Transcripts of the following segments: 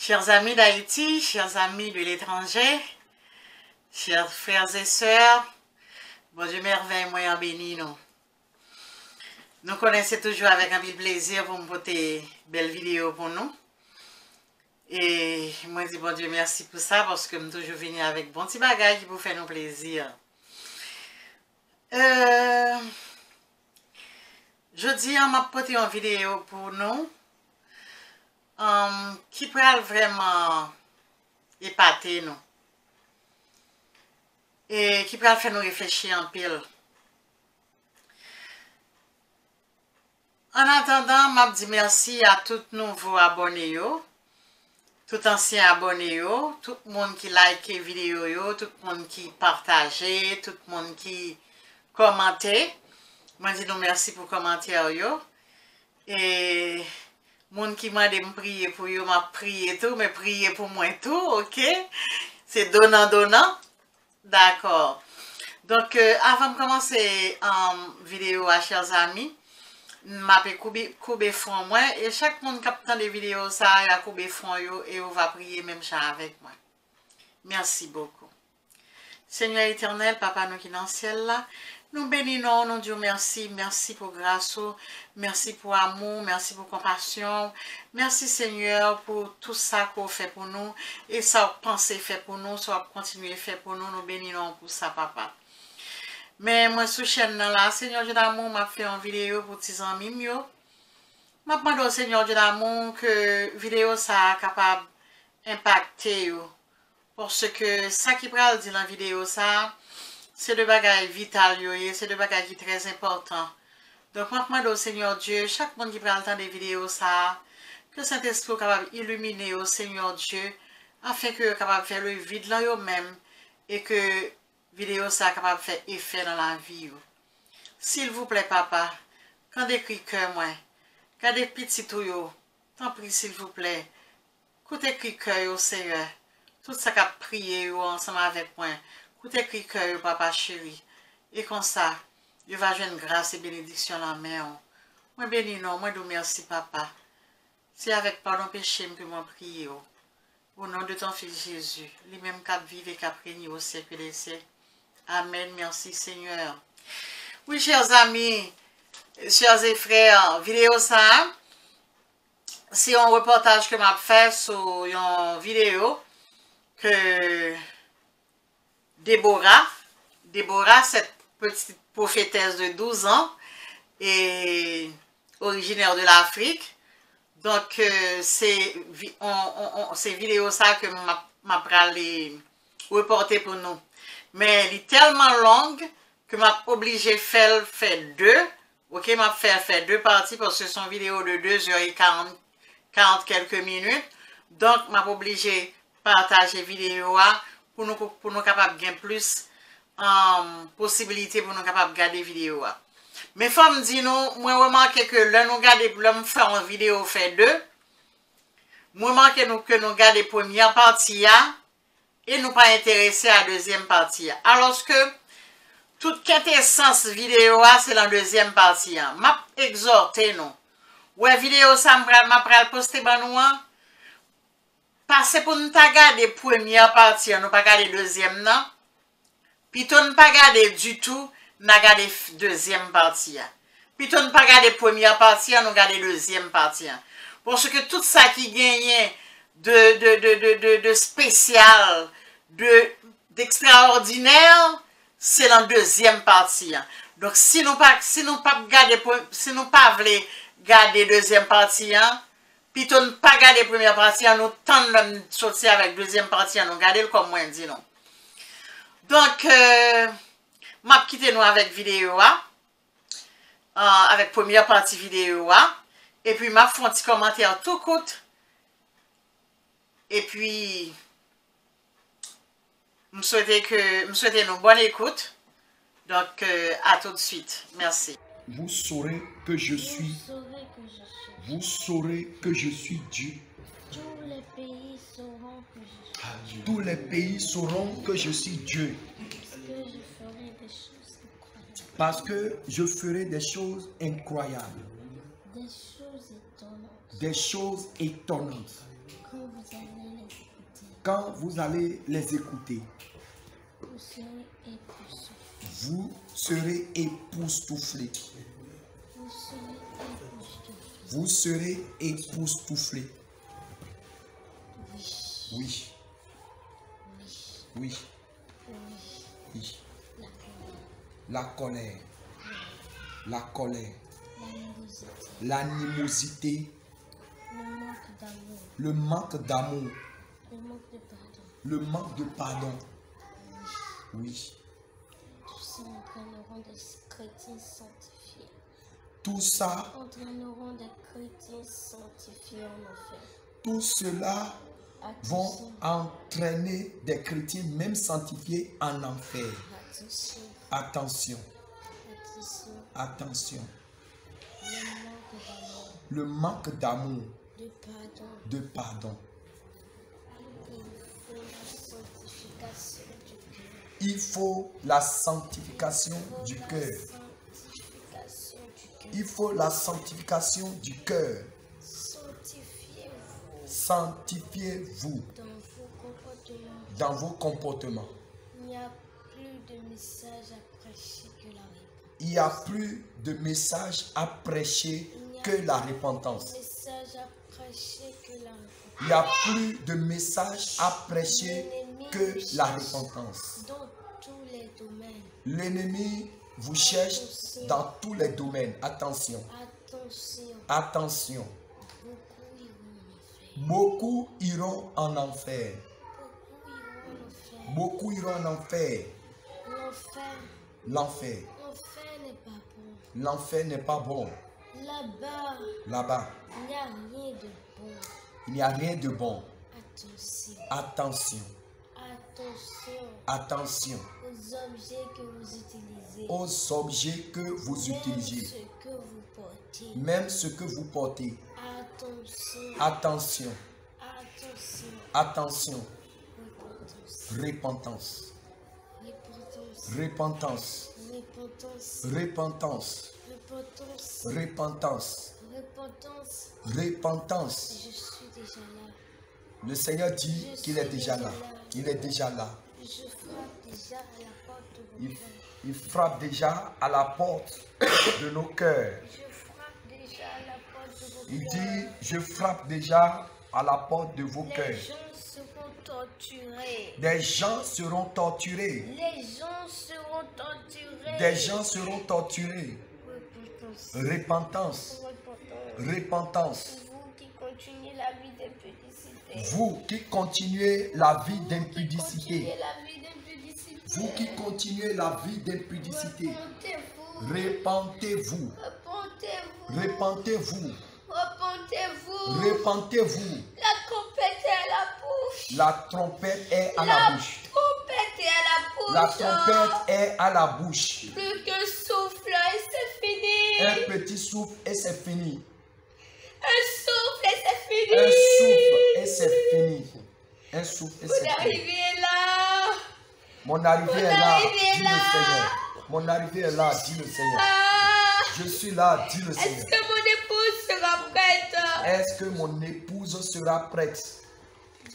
Chers amis d'Haïti, chers amis de l'étranger, chers frères et sœurs, bon Dieu merveille, moi en béni nous. Nous connaissons toujours avec un peu de plaisir pour me porter belle vidéo pour nous. Et moi je dis bon Dieu merci pour ça parce que je suis toujours venu avec bon petit bagage qui vous fait nous plaisir. Jeudi, on m'a porté une vidéo pour nous qui pourrait vraiment épater nous et qui pourrait faire nous réfléchir en pile. En attendant, m'a dit merci à tous nouveaux abonnés, tout ancien abonnés, tout le monde qui like les vidéos, tout le monde qui partage, tout le monde qui commente. Moi dis nous merci pour commentaire et monde qui m'a dit me prier pour yo, m'a prié tout, mais prier pour moi tout, OK? C'est donnant. D'accord. Donc avant de commencer en vidéo à chers amis, m'a couper fond moi et chaque monde qui attend des vidéos ça a couper fond yo et on va prier même ça avec moi. Merci beaucoup. Seigneur éternel, papa nous qui dans le ciel là, nous bénissons, nous disons merci, merci pour grâce, merci pour amour, merci pour compassion, merci Seigneur pour tout ça qu'on fait pour nous et ça pensé fait pour nous, ça continuer fait pour nous, nous bénissons pour ça papa. Mais moi sous chaîne là, Seigneur Dieu d'amour m'a fait une vidéo pour tes amis mieux. M'a demandé au Seigneur Dieu d'amour que vidéo ça capable impacter yo. Parce que ça qui pral dit dans la vidéo ça, c'est de bagages vital c'est de bagages qui très important. Donc moi demande au Seigneur Dieu, chaque monde qui pral entendre des vidéos ça, que Saint-Esprit soit capable illuminer au Seigneur Dieu afin que capable faire le vide là yo même et que vidéo ça capable faire effet dans la vie. S'il vous plaît papa, quand des cris cœur moi, quand des petits tout yo, tant pis s'il vous plaît, écoutez cri cœur au Seigneur. Tout ça qu'a prié ensemble avec moi. Écoutez cri cœur papa chéri. Et comme ça, Dieu va jouer une grâce et bénédiction en main. Moi béni non, moi nous merci papa. C'est avec pardon péché que moi prie. Au nom de ton fils Jésus, lui-même qui vive et qui régné au siècle des siècles. Amen, merci Seigneur. Oui, chers amis, chers et frères, vidéo ça, c'est un reportage que m'a fait sur une vidéo que Déborah, cette petite prophétesse de 12 ans, est originaire de l'Afrique. Donc, c'est vidéo ça que m'a parlé reporter pour nous. Mais elle est tellement longue que m'a obligé de faire deux. Ok, m'a fait deux parties parce que c'est une vidéo de 2h40 quelques minutes. Donc, m'a obligé de partager vidéo pour nous capables de gagner plus possibilité pour nous capables de garder vidéo. Mais faut me dire nous, moi remarqué que là nous garder l'homme faire une vidéo fait deux. Moi remarqué nous que nous garder première partie et nous pas intéressés à deuxième partie. Alors que toute quintessence vidéo c'est la deuxième partie. M'a exhorté nous. Ouais vidéo ça m'a pral poster ban nous. Parce pour nous regarder première partie, nous pas regarder deuxième non. Puis nous pas regarder du tout, nous regarder deuxième partie. Puis nous pas regarder première partie, nous regarder deuxième partie. Parce que tout ça qui gagne de spécial, d'extraordinaire, c'est la deuxième partie. Donc si nous pas voulons garder deuxième partie, puis nous pas garder première partie, nous tendons sortir avec deuxième partie, nous garder comme moi dit non. Donc m'a quitté nous avec vidéo avec première partie vidéo et puis m'a fait un petit commentaire tout court et puis me souhaiter une bonne écoute. Donc à tout de suite. Merci. Vous saurez que je suis. Vous saurez que je suis Dieu. Tous les pays sauront que je suis. Tous les pays sauront que je suis Dieu. Parce que je ferai des choses incroyables. Parce que je ferai des choses incroyables. Des choses étonnantes. Des choses étonnantes. Quand vous allez quand vous allez les écouter, vous serez époustouflés. vous serez époustouflés. Vous serez époustouflés. Vous serez époustouflés. Oui. Oui. Oui. Oui. Oui. La colère. La colère. L'animosité. L'animosité. Le manque d'amour. Le manque d'amour. Le manque de pardon. Le manque de pardon. Oui. Tout ça entraîneront des chrétiens sanctifiés. Tout ça, Entraîneront des chrétiens sanctifiés en enfer. tout cela vont entraîner des chrétiens même sanctifiés en enfer. Attention. Attention, Attention. attention. Le manque d'amour. Le manque d'amour, De pardon. de pardon. Il faut la sanctification du cœur. Il faut la sanctification du cœur. Sanctification du cœur. Il faut la sanctification du cœur. Sanctifiez-vous Sanctifiez-vous dans vos comportements. dans vos comportements. Il n'y a plus de message à prêcher que la repentance. Il n'y a plus de message à prêcher que la repentance. Message à prêcher que la repentance. Il n'y a plus de message à prêcher que la repentance. Dans tous les domaines. L'ennemi vous cherche dans tous les domaines. Attention, Attention. attention. Beaucoup iront en enfer. Beaucoup iront en enfer. Beaucoup iront en enfer. L'enfer. L'enfer n'est pas bon. L'enfer n'est pas bon. Là-bas, Là-bas, il n'y a rien de bon. il n'y a rien de bon. Attention. Attention, Attention attention aux objets que vous utilisez. aux objets que vous Même utilisez. ce que vous portez. Même ce que vous portez. Attention. Attention, Attention. attention. Repentance. Repentance, Repentance. repentance, Repentance. repentance, Repentance. repentance, repentance. Je suis déjà là. Le Seigneur dit qu'il est déjà là. Il est déjà là. Je frappe déjà à la porte de vos Il, cœurs. il frappe déjà à la porte de nos cœurs. Je frappe déjà à la porte de vos Il cœurs. dit, je frappe déjà à la porte de vos Les cœurs. gens seront torturés. Des gens seront torturés. Les gens seront torturés. Des gens seront torturés. Repentance. Repentance, Repentance. repentance. Vous qui continuez la vie d'impudicité. Vous qui continuez la vie Continuez d'impudicité. la vie d'impudicité. Vous qui continuez la vie d'impudicité. Repentez-vous. Repentez-vous. Repentez-vous. Repentez-vous. Repentez-vous. Repentez-vous. La trompette est à la bouche. La trompette est à la bouche. Trompette est à la bouche. La trompette est à la bouche. Plus que souffle et c'est fini. Un petit souffle et c'est fini. Un souffle et c'est fini. Un souffle et c'est fini. Un souffle et Vous c'est fini. arrivez là. Mon arrivée Mon est là, arrivée dit là. le Seigneur. Mon arrivée est là, dit le Seigneur. Ah. Je suis là, dit le Est-ce Seigneur. que mon épouse sera prête? Est-ce que mon épouse sera prête?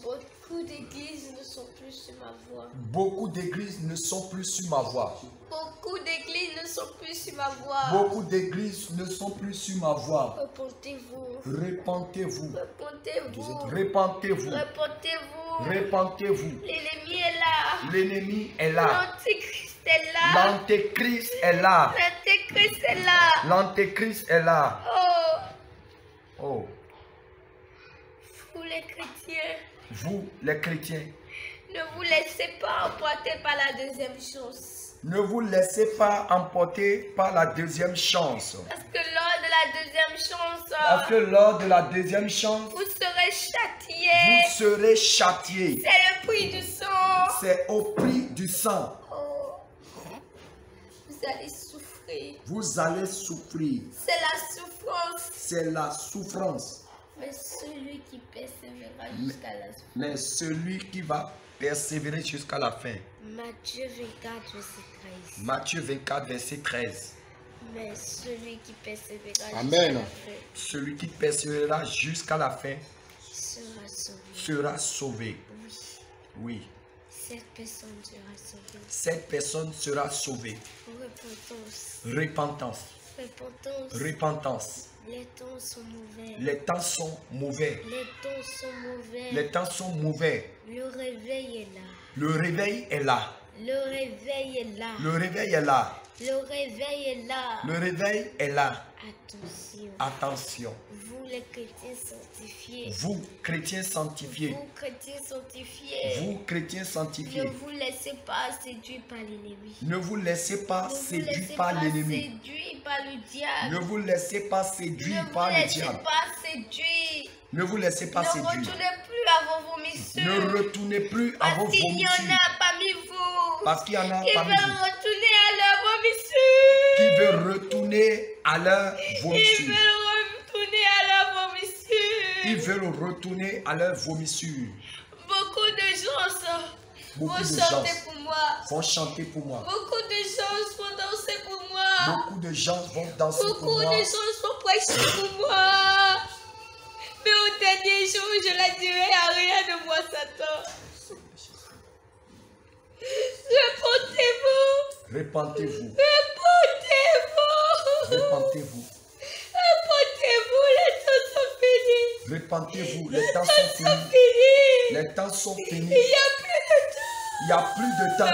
Beaucoup d'églises ne sont plus sur ma voie. Beaucoup d'églises ne sont plus sur ma voie. Beaucoup d'églises ne sont plus sur ma voie. Beaucoup d'églises ne sont plus sur ma voie. Repentez-vous. Repentez-vous. Repentez-vous. Repentez-vous. Repentez-vous. Repentez-vous. L'ennemi est là. L'ennemi est là. L'antéchrist est là. L'antéchrist est là. L'antéchrist est là. L'antéchrist est là. Oh, Oh, vous les chrétiens, vous les chrétiens, ne vous laissez pas emporter par la deuxième chance. ne vous laissez pas emporter par la deuxième chance. Parce que lors de la deuxième chance, Parce que lors de la deuxième chance, vous serez châtiés. vous serez châtiés. C'est le prix du sang. C'est au prix du sang. Oh, vous allez souffrir. Vous allez souffrir. C'est la souffrance. C'est la souffrance. Mais celui qui persévérera jusqu'à la fin. Mais celui qui va persévérer jusqu'à la fin. Matthieu 24, verset 13. Matthieu 24, verset 13. Mais celui qui persévérera Amen. jusqu'à la fin Celui qui persévérera jusqu'à la fin sera sauvé. sera sauvé. Oui. Oui. Cette personne sera sauvée. Cette personne sera sauvée. Repentance. Repentance. Repentance. Repentance. Les temps sont mauvais. Les temps sont mauvais. Les temps sont mauvais. Les temps sont mauvais. Le réveil est là. Le réveil est là. Le réveil est là. Le réveil est là. Le réveil est là. Le réveil est là. Attention. Attention. Vous les chrétiens sanctifiés. Vous, chrétiens sanctifiés. Vous chrétiens sanctifiés. Vous, chrétiens sanctifiés. Ne vous laissez pas séduire par l'ennemi. Ne vous laissez pas Ne vous séduire laissez par pas l'ennemi. séduire par le diable. Ne vous laissez pas Ne séduire vous par le laissez diable. pas séduire. Ne vous laissez pas Ne séduire. retournez plus à vos vomissures. Ne retournez plus à vos Parce qu'il y en vomissures. a parmi vous Parce qu'il y en a qui parmi veulent vous retourner à leur vomissure. qui veulent retourner à leur Ils vomissure. veulent retourner à leur vomissure. Ils veulent retourner à leur vomissure. Beaucoup de gens Beaucoup vont de chanter gens pour moi. vont chanter pour moi. Beaucoup de gens vont danser pour moi. Beaucoup de gens vont danser pour Beaucoup de moi. gens vont prêcher pour moi. Mais au dernier jour, je la dirai à rien de moi, Satan. Repentez-vous. Repentez-vous. Repentez-vous. Repentez-vous. Repentez-vous, les temps sont finis. Repentez-vous. Les temps sont finis. Finis. Les temps sont finis. Il n'y a plus de temps.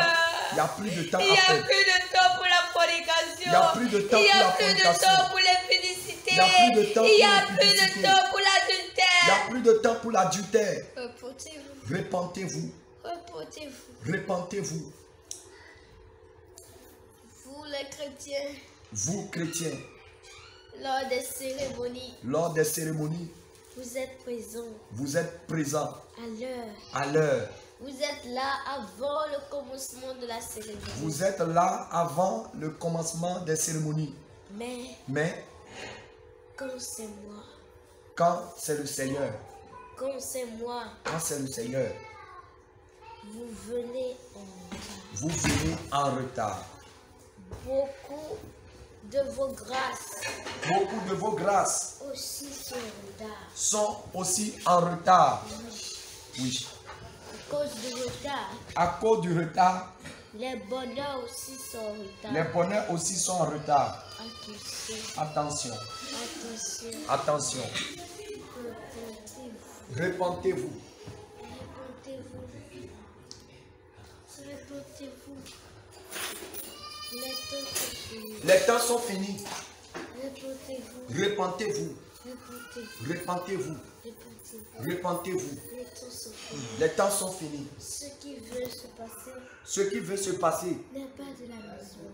Il n'y a plus de temps. Il Il n'y n'y a a plus de temps à plus peine. de temps pour la fornication. Il n'y a plus de temps Il n'y pour la a plus de fornication. temps pour l'infidélité. Il n'y a plus de temps Il n'y pour a plus l'impudicité. de temps pour Il n'y l'adultère. a plus de temps pour l'adultère. Repentez-vous. Repentez-vous. Repentez-vous. Repentez-vous. Vous les chrétiens, Vous, chrétiens, lors des cérémonies, lors des cérémonies, vous êtes présents vous êtes présents à l'heure. à l'heure. Vous êtes là avant le commencement de la cérémonie. Vous êtes là avant le commencement des cérémonies. Mais Quand c'est moi, quand c'est le Seigneur, quand c'est moi, quand c'est le Seigneur, vous venez en retard. vous venez en retard. Beaucoup de vos grâces Beaucoup de vos grâces aussi sont en retard. sont aussi en retard. Oui. À cause du retard, À cause du retard, les bonheurs aussi sont en retard. les bonheurs aussi sont en retard. Attention, Attention, attention. attention. Repentez-vous. Repentez-vous. Repentez-vous. Repentez-vous. Les temps sont finis. Les temps sont finis. Repentez-vous. Repentez-vous. Repentez-vous. Repentez-vous. Repentez-vous. Repentez-vous. Les temps sont finis. Les temps sont finis. Ce qui veut se passer Ce qui veut se passer, n'est pas de l'amusement.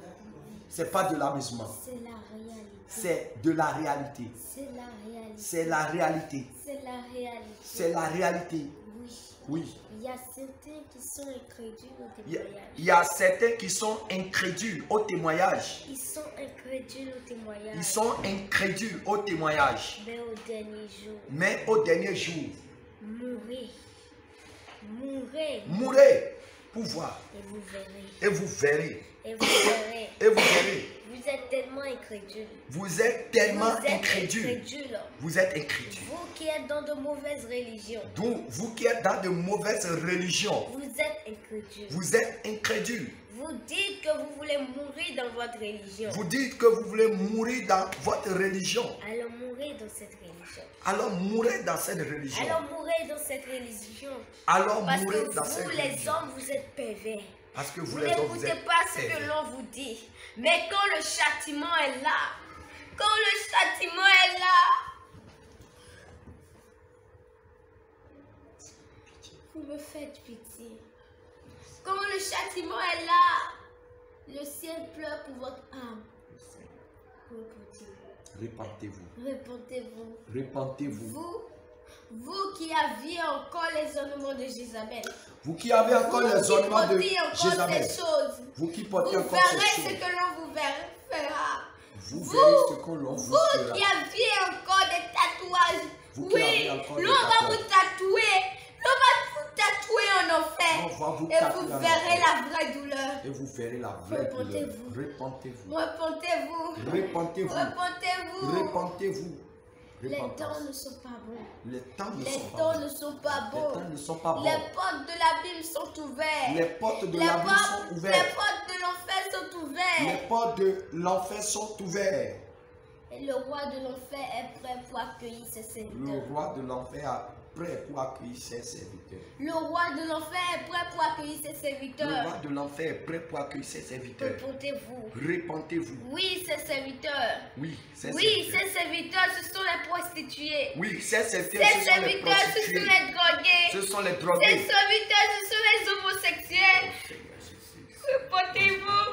c'est pas de l'amusement. C'est la réalité. C'est de la réalité. C'est la réalité. C'est la réalité. C'est la réalité. C'est la réalité. Oui. Oui. Il y a certains qui sont incrédules au Il y a- témoignage. il y a certains qui sont incrédules au témoignage. Ils sont incrédules au témoignage. Ils sont incrédules au témoignage. Mais au dernier jour, Mais au dernier jour, mourrez. Mourrez. mourrez pour voir. Et vous verrez. Et vous verrez. Et vous verrez. Et vous verrez. Vous êtes tellement incrédules. Vous êtes tellement Vous êtes incrédules. incrédules. Vous êtes incrédules. Vous qui êtes dans de mauvaises religions. Donc, vous qui êtes dans de mauvaises religions, Vous êtes incrédules. vous êtes incrédules. Vous dites que vous voulez mourir dans votre religion. Vous dites que vous voulez mourir dans votre religion. Alors mourrez dans cette religion. Alors mourez dans cette religion. Alors mourrez dans cette religion. Alors Parce mourez que dans cette vous, les religion. hommes, vous êtes pervers. Parce que vous Vous les hommes, vous n'écoutez êtes pas ce que pervers. l'on vous dit. Mais quand le châtiment est là, quand le châtiment est là, vous me faites pitié. Quand le châtiment est là, le ciel pleure pour votre âme. Repentez-vous. Repentez-vous. Repentez-vous. Repentez-vous. Vous qui aviez encore les ornements de Jézabel. Vous qui avez encore Vous les qui ornements de portez encore Jézabel. ces choses. Vous qui Vous portez encore ces verrez ce choses. que l'on vous fera. Vous verrez ce que l'on vous Vous fera. qui aviez encore des tatouages. Vous qui Oui, avez encore des l'on va tatouages. vous tatouer. L'on va vous tatouer en enfer. On va vous Et tatouer vous en verrez enfer. la vraie douleur. Et vous verrez la vraie douleur. Repentez-vous. Repentez-vous. Repentez-vous. Repentez-vous. Repentez-vous. Repentez-vous. Les temps ne sont pas bons. Les temps ne Les sont pas temps bons. ne sont pas Les bons. temps ne sont pas bons. Les portes de l'abîme sont ouvertes. Les portes de Les l'abîme portes- sont Les ouvertes. portes de l'enfer sont Les ouvertes. portes de l'enfer sont ouvertes. Et le roi de l'enfer est prêt pour accueillir ses Le serviteurs. roi de l'enfer est prêt pour accueillir ses serviteurs. Le roi de l'enfer est prêt pour accueillir ses Le serviteurs. roi de l'enfer est prêt pour accueillir ses serviteurs. Répondez-vous. Répentez-vous. Oui, ses serviteurs. Oui, ses Oui, serviteurs. ses serviteurs, ce sont les prostituées. Oui, ses serviteurs, Ses ce sont les serviteurs, ce sont prostituées. les drogués. Ce sont les Ses drogués. serviteurs, ce sont les homosexuels. Seigneur Jésus. Répondez-vous.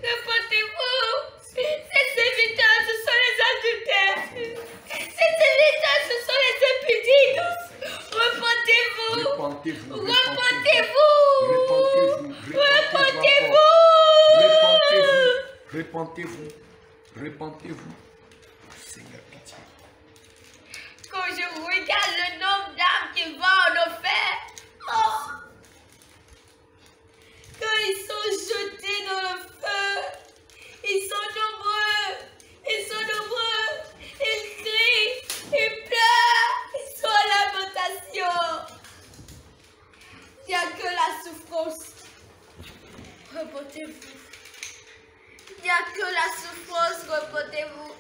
Répondez-vous. Ses serviteurs, ce sont les adultères. Ses serviteurs, ce sont les impudiques. Répondez-vous. Répentez-vous. Répondez-vous. Répentez-vous. Répondez-vous. Répentez-vous. Répentez-vous. Seigneur, pitié. Quand je regarde le nombre d'âmes qui vont en enfer, oh, quand ils sont jetés dans le feu, ils sont nombreux, ils sont nombreux, ils crient, ils pleurent, ils sont en lamentation. Il n'y a que la souffrance. Reportez-vous. Il n'y a que la souffrance, reportez-vous.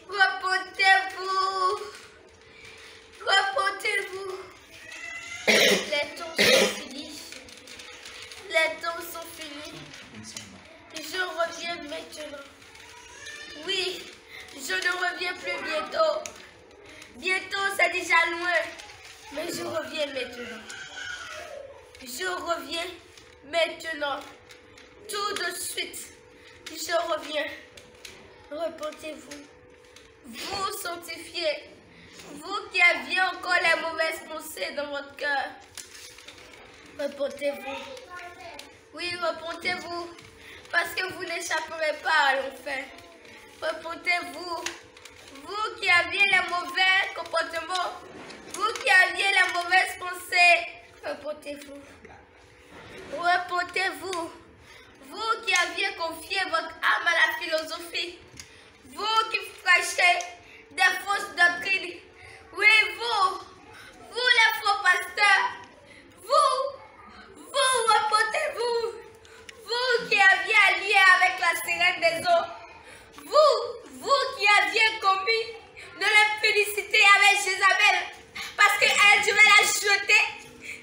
Reportez-vous. Reportez-vous. Les temps sont finis. Les temps sont finis. Je reviens maintenant. Oui, je ne reviens plus bientôt. Bientôt, c'est déjà loin. Mais je reviens maintenant. Je reviens maintenant. Tout de suite. Je reviens. Repentez-vous. Vous sanctifiez. Vous qui aviez encore les mauvaises pensées dans votre cœur. Repentez-vous. Oui, repentez-vous. Parce que vous n'échapperez pas à l'enfer. Repentez-vous. Vous qui aviez les mauvais comportements. Vous qui aviez les mauvaises pensées. Repentez-vous. Repentez-vous. Vous qui aviez confié votre âme à la philosophie. Vous qui prêchez des fausses doctrines. Oui, vous les faux pasteurs. Vous, repentez-vous. Vous qui aviez allié avec la sirène des eaux. Vous qui aviez commis de l'impudicité avec Jézabel. Parce qu'elle, je vais la jeter.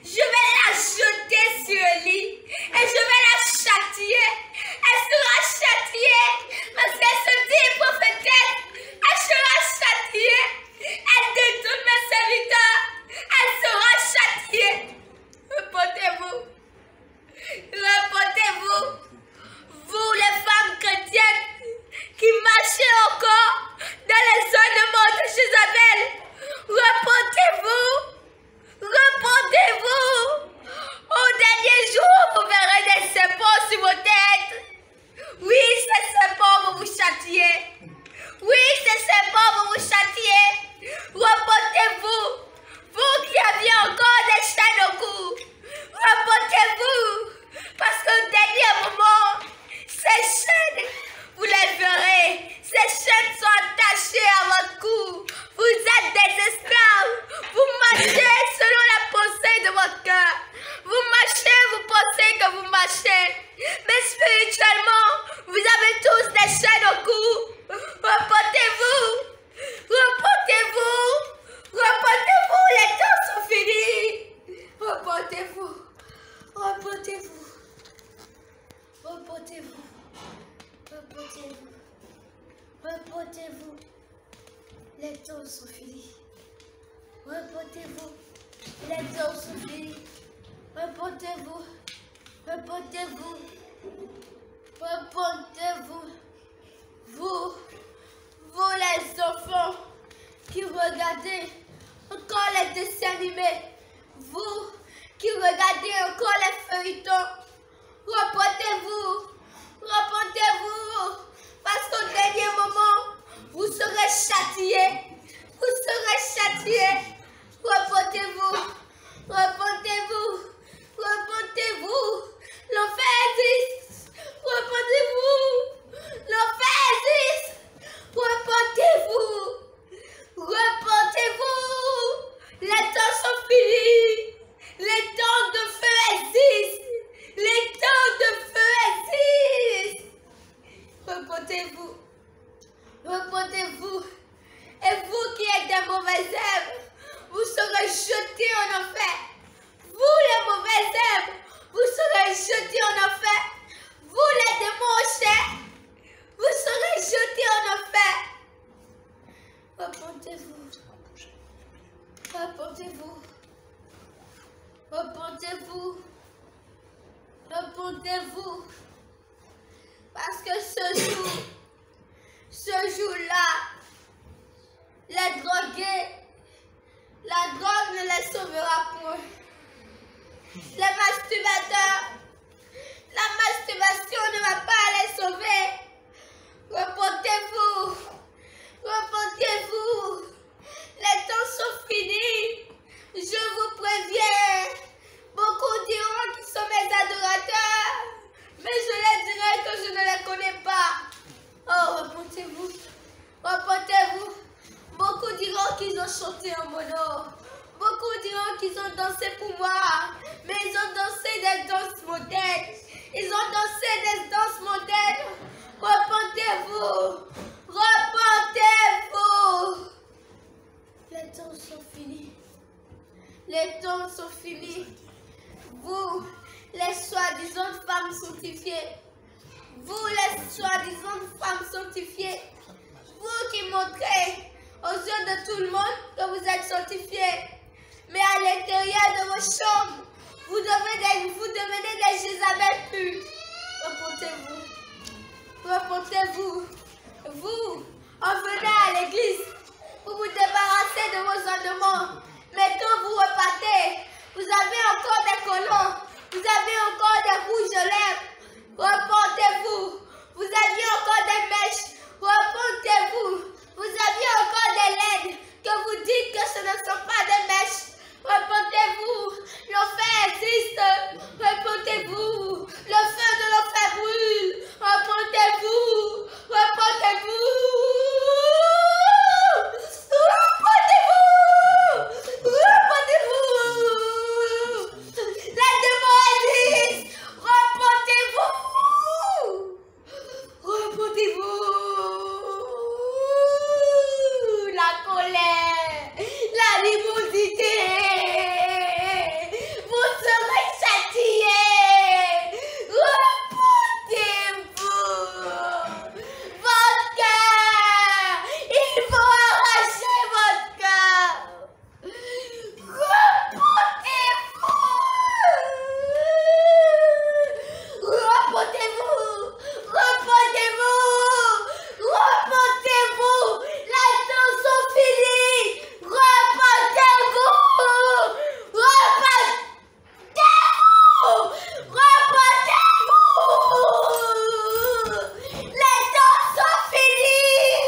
Je vais la jeter sur le lit. Et je vais la châtier. Elle sera châtiée. Parce qu'elle se dit prophétesse. Elle sera châtiée. Elle détourne mes serviteurs. Elle sera châtiée. Repentez-vous. Repentez-vous. Vous les femmes chrétiennes qui marchez encore dans les ornements de Jézabel. Repentez-vous. Repentez-vous. Au dernier jour, vous verrez des serpents sur vos têtes. Oui, ces serpents vont vous châtier. Oui, ces serpents vont vous châtier. Repentez-vous. Vous qui aviez encore des chaînes au cou. Repentez-vous. Parce qu'au dernier moment, ces chaînes, vous les verrez. Ces chaînes sont attachées à votre cou. Vous êtes des esclaves. Vous marchez selon la pensée de votre cœur. Vous marchez, vous pensez que vous marchez. Mais spirituellement, vous avez tous des chaînes au cou. Repentez-vous. Repentez-vous. Repentez-vous. Les temps sont finis. Repentez-vous. Repentez-vous. Repentez-vous. Repentez-vous. Repentez-vous. Les temps sont finis. Repentez-vous. Les temps sont finis. Repentez-vous. Repentez-vous. Repentez-vous. Vous les enfants qui regardez encore les dessins animés. Vous qui regardez encore les feuilletons. Repentez-vous. Repentez-vous. Parce qu'au dernier moment, vous serez châtiés. Vous serez châtiés. Repentez-vous. Repentez-vous. Repentez-vous. L'enfer existe. Repentez-vous. L'enfer existe. Repentez-vous. Repentez-vous. Parce que ce jour-là, les drogués, la drogue ne les sauvera point. Les masturbateurs, la masturbation ne va pas les sauver. Repentez-vous. Repentez-vous. Les temps sont finis. Je vous préviens. Beaucoup diront qu'ils sont mes adorateurs. Mais je les dirai que je ne les connais pas. Oh, repentez-vous. Repentez-vous. Beaucoup diront qu'ils ont chanté en mono. Beaucoup diront qu'ils ont dansé pour moi. Mais ils ont dansé des danses modernes. Ils ont dansé des danses modernes. Repentez-vous. Repentez-vous. Les temps sont finis. Les temps sont finis. Vous, les soi-disant femmes sanctifiées. Vous, les soi-disant femmes sanctifiées. Vous qui montrez aux yeux de tout le monde que vous êtes sanctifiés. Mais à l'intérieur de vos chambres, vous devenez des Jézabel pures. Repentez-vous. Repentez-vous. Vous, en venant à l'église, vous vous débarrassez de vos ornements. Mais quand vous repartez, vous avez encore des colons. Vous avez encore des rouges à lèvres. Repentez-vous. Vous aviez encore des mèches. Repentez-vous. Vous aviez encore des laines que vous dites que ce ne sont pas des mèches. Repentez-vous. L'enfer existe. Repentez-vous. Le feu de l'enfer brûle. Repentez-vous. Repentez-vous. Repentez-vous. Repentez-vous. Les démons existent. Repentez-vous. Repentez-vous. La colère, la animosité, vous serez châtiés. Repentez-vous. Votre cœur, il faut arracher votre cœur. Repentez-vous. Repentez-vous. Repentez-vous. Repentez-vous. Les temps sont finis. Repentez-vous. Repentez-vous. Repentez-vous. Les temps sont finis.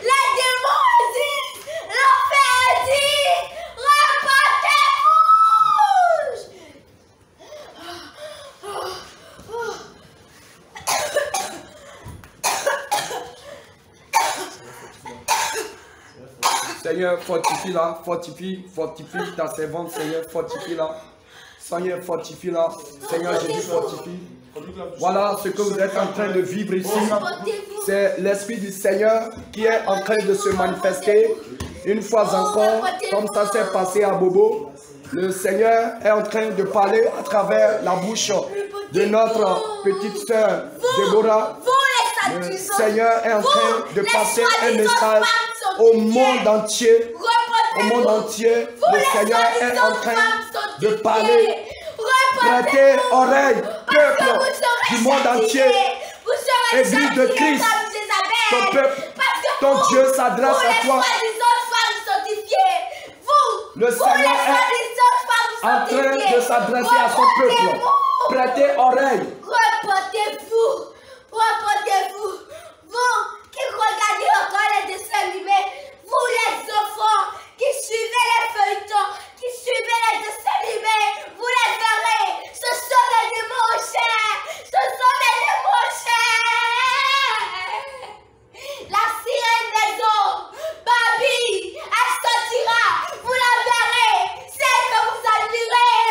Les démons existent. L'enfer existe. Seigneur, fortifie-la, fortifie ta servante, Seigneur, fortifie-la. Seigneur, fortifie-la. Seigneur Jésus, fortifie. Voilà ce que vous êtes en train de vivre ici. C'est l'Esprit du Seigneur qui est en train de se manifester. Une fois encore, comme ça s'est passé à Bobo, le Seigneur est en train de parler à travers la bouche de notre petite sœur Déborah. Le Seigneur est en train de passer un message au monde entier. Au monde entier, le Seigneur est en train de parler. Prêtez oreille, peuple du monde entier. Église de Christ, ton peuple, ton Dieu s'adresse à toi. Le Seigneur est en train de s'adresser à son peuple. Prêtez oreille. Repentez-vous. Repentez-vous. Vous qui regardez encore les dessins animés, vous les enfants qui suivez les feuilletons, qui suivez les dessins animés, vous les verrez. Ce sont les démons chers. Ce sont les démons chers. La sirène des eaux, Babi, elle sortira. Vous la verrez. Celle que vous admirez.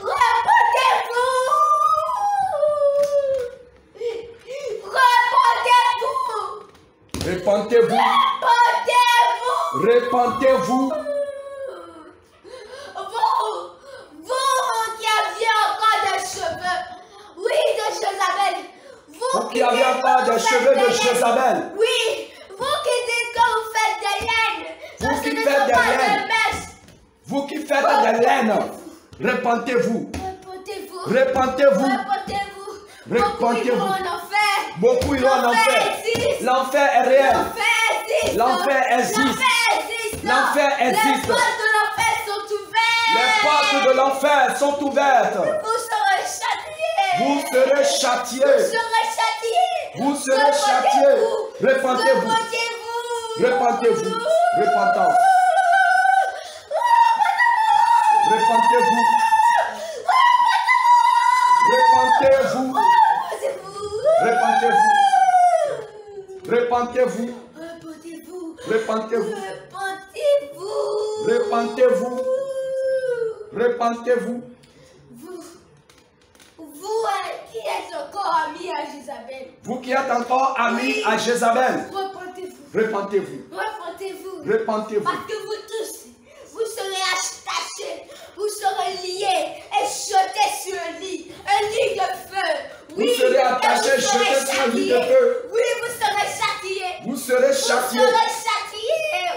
Repentez-vous. Repentez-vous. Repentez-vous. Repentez-vous. Vous qui aviez encore des cheveux, oui, de Jézabel. Vous qui avez encore des cheveux de Jézabel. Oui, vous qui dites que vous faites des laines. Vous qui faites des laines. Vous qui faites des laines. Repentez-vous. Repentez-vous. Repentez-vous. Repentez-vous. Répentez-vous. Beaucoup iront en enfer. Beaucoup iront en enfer. L'enfer est réel. L'enfer existe. L'enfer existe. Les portes de l'enfer sont ouvertes. Les portes de l'enfer sont ouvertes. Vous serez châtiés. Vous serez châtiés. Vous serez châtiés. Vous serez châtiés. Répentez-vous. Répentez-vous. Repentance. Répentez-vous. Répentez-vous. Répentez-vous. Répentez-vous. Répentez-vous. Répentez-vous. Répentez-vous. Vous qui êtes encore amis à Jézabel. Vous qui êtes encore amis à Jézabel. Repentez-vous. Repentez-vous. Repentez-vous. Repentez-vous. Parce que vous tous, vous serez attachés, vous serez liés et jetés sur un lit de feu. Oui, Vous serez attachés, jetés sur un lit de feu. Oui, vous serez châtiés. Vous serez châtiés. Vous serez châtiés.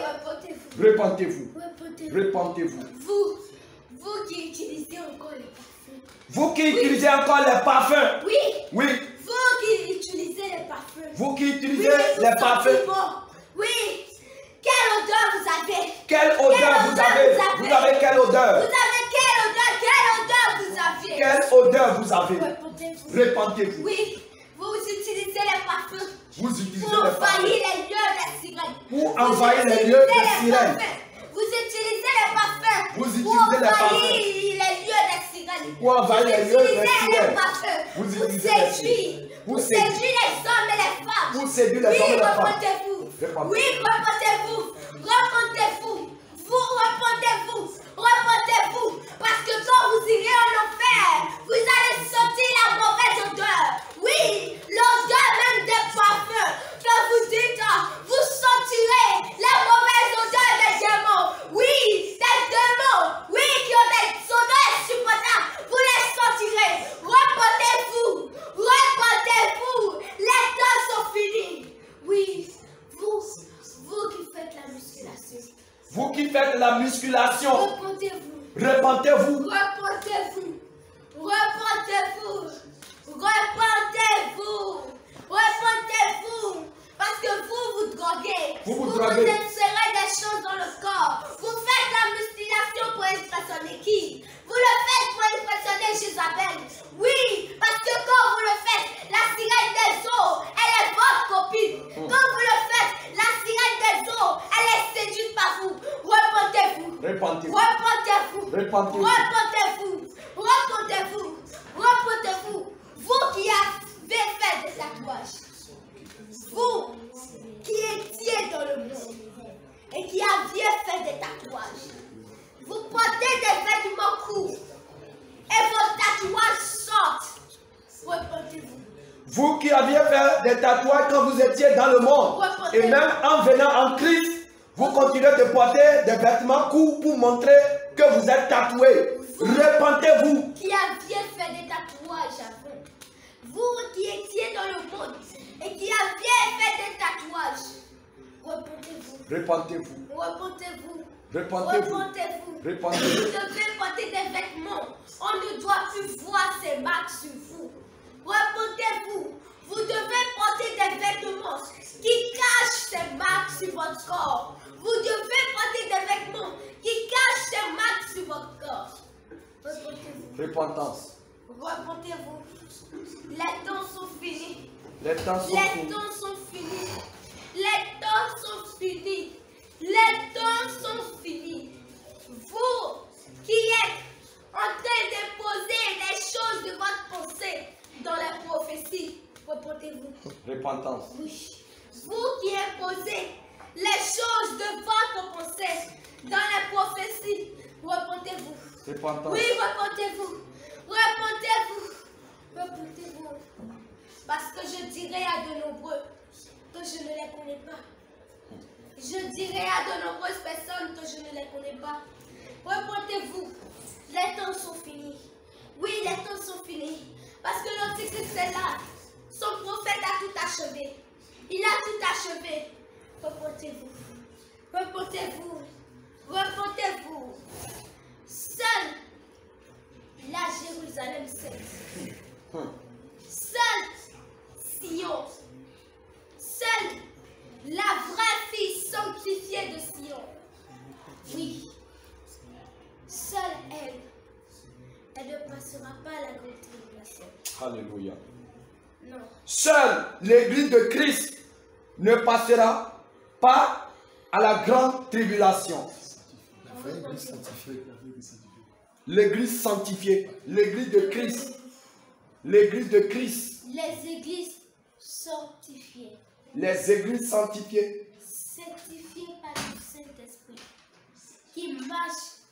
Repentez-vous. Repentez-vous. Repentez-vous. Repentez-vous. Vous qui utilisez encore les parfums. Vous qui utilisez encore les parfums. Oui. Oui. Vous qui utilisez les parfums. Vous qui Oui, utilisez vous les sentez parfums. bon. Oui. Quelle odeur vous avez? Quelle odeur vous avez? Vous avez quelle odeur? Vous avez quelle odeur? Quelle odeur vous avez? Quelle odeur vous avez? Repentez-vous. Repentez-vous. Oui, vous utilisez les parfums Vous utilisez pour les envahir parfums. les lieux des sirènes. Pour Vous envahir les utilisez lieux des les sirènes. parfums. Vous utilisez les parfums Vous pour utilisez les envahir parfums. les lieux des sirènes. Pour envahir les lieux des Vous utilisez sirènes. les parfums Vous pour utilisez les séduire. Vous Pour séduire les hommes et les femmes. Vous séduire les Oui, hommes et les femmes. repentez-vous. Repentez. Oui, repentez-vous. Repentez-vous. Vous repentez-vous. Repentez-vous. Parce que quand vous irez en enfer, vous allez sentir la mauvaise odeur. Oui, l'odeur même des parfums. Que vous dites, vous sentirez la mauvaise odeur des démons. Oui, des démons. Oui, qui ont des odeurs insupportables. Vous les sentirez. Repentez-vous. Repentez-vous. Les temps sont finis. Oui, vous qui faites la musculation. Vous qui faites la musculation. Repentez-vous. Repentez-vous. Repentez-vous. Repentez-vous. Repentez-vous. Repentez-vous. Parce que vous droguez. Vous droguez. Vous insérez des choses dans le corps. Vous faites la musculation pour impressionner qui? Vous le faites pour impressionner Jézabel. Oui, parce que quand vous le faites, la sirène des eaux, elle est votre copine. Quand vous le faites, la sirène des eaux, elle est séduite par vous. Repentez-vous. Repentez-vous. Repentez-vous. Repentez-vous. Repentez-vous. Repentez-vous. Repentez-vous. Vous qui avez fait des tatouages. Vous qui étiez dans le monde et qui aviez fait des tatouages. Vous portez des vêtements courts et vos tatouages sortent. Repentez-vous. Vous qui aviez fait des tatouages quand vous étiez dans le monde. Repentez-vous. Et même en venant en Christ, vous continuez de porter des vêtements courts pour montrer que vous êtes tatoué. Repentez-vous. Qui aviez fait des tatouages avant. Vous qui étiez dans le monde et qui aviez fait des tatouages. Repentez-vous. Repentez-vous. Repentez-vous. Repentez-vous. Repentez-vous. Repentez-vous. Vous devez porter des vêtements. On ne doit plus voir ces marques sur vous. Repentez-vous. Vous devez porter des vêtements qui cachent ces marques sur votre corps. Vous devez porter des vêtements qui cachent ces marques sur votre corps. Repentez-vous. Repentance. Repentez-vous. Les temps sont finis. Les temps sont Les finis. temps sont finis. Les temps sont finis. Les temps sont finis. Vous qui êtes en train d'imposer les choses de votre pensée dans les prophéties, repentez-vous. Repentance. Oui. Vous qui imposez les choses de votre pensée dans les prophéties, repentez-vous. Repentance. Oui, repentez-vous. Repentez-vous. Repentez-vous. Parce que je dirai à de nombreux que je ne les connais pas. Je dirai à de nombreuses personnes que je ne les connais pas. Repentez-vous. Les temps sont finis. Oui, les temps sont finis. Parce que l'Antichrist est là. Son prophète a tout achevé. Il a tout achevé. Repentez-vous. Repentez-vous. Repentez-vous. Seule la Jérusalem sainte. Seule grande tribulation. Alléluia. Non. Seule l'église de Christ ne passera pas à la grande tribulation. L'église sanctifiée, l'église de Christ. L'église de Christ. Les églises sanctifiées. Les églises sanctifiées. Sanctifiées par le Saint-Esprit. Qui marchent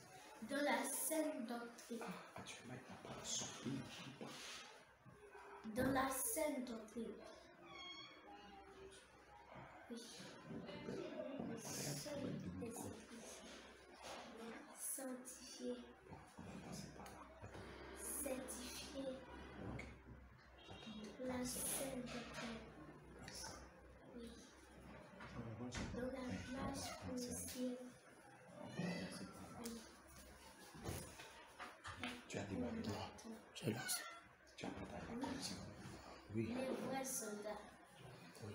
dans la sainte doctrine. Dans la sainte doctrine. Oui. Sanctifié. Certifié. La sainte doctrine. Oui. Dans la marche pour le ciel. Oui. Tu as démarré. Je lance. Tu as pas ta Oui. Les vrais soldats. Oui.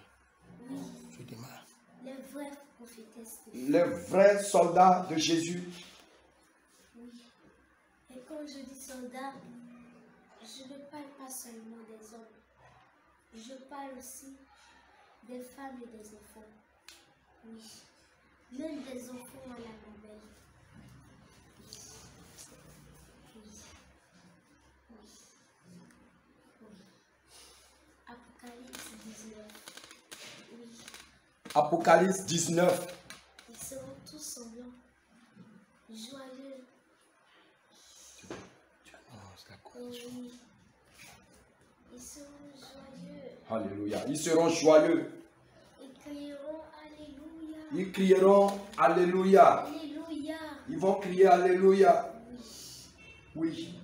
Oui. Je démarre. Les vrais prophétesses. Les vrais soldats de Jésus. Oui. Et quand je dis soldats, je ne parle pas seulement des hommes. Je parle aussi des femmes et des enfants. Oui. Même des enfants à la nouvelle. Oui. Oui. Oui. Oui. Apocalypse 19. Oui. Apocalypse 19. Ils seront tous semblants, joyeux. Oh oui. Ils seront joyeux. Alléluia. Ils seront joyeux. Ils crieront Alléluia. Ils crieront Alléluia. Alléluia. Ils vont crier Alléluia. Oui. Oui.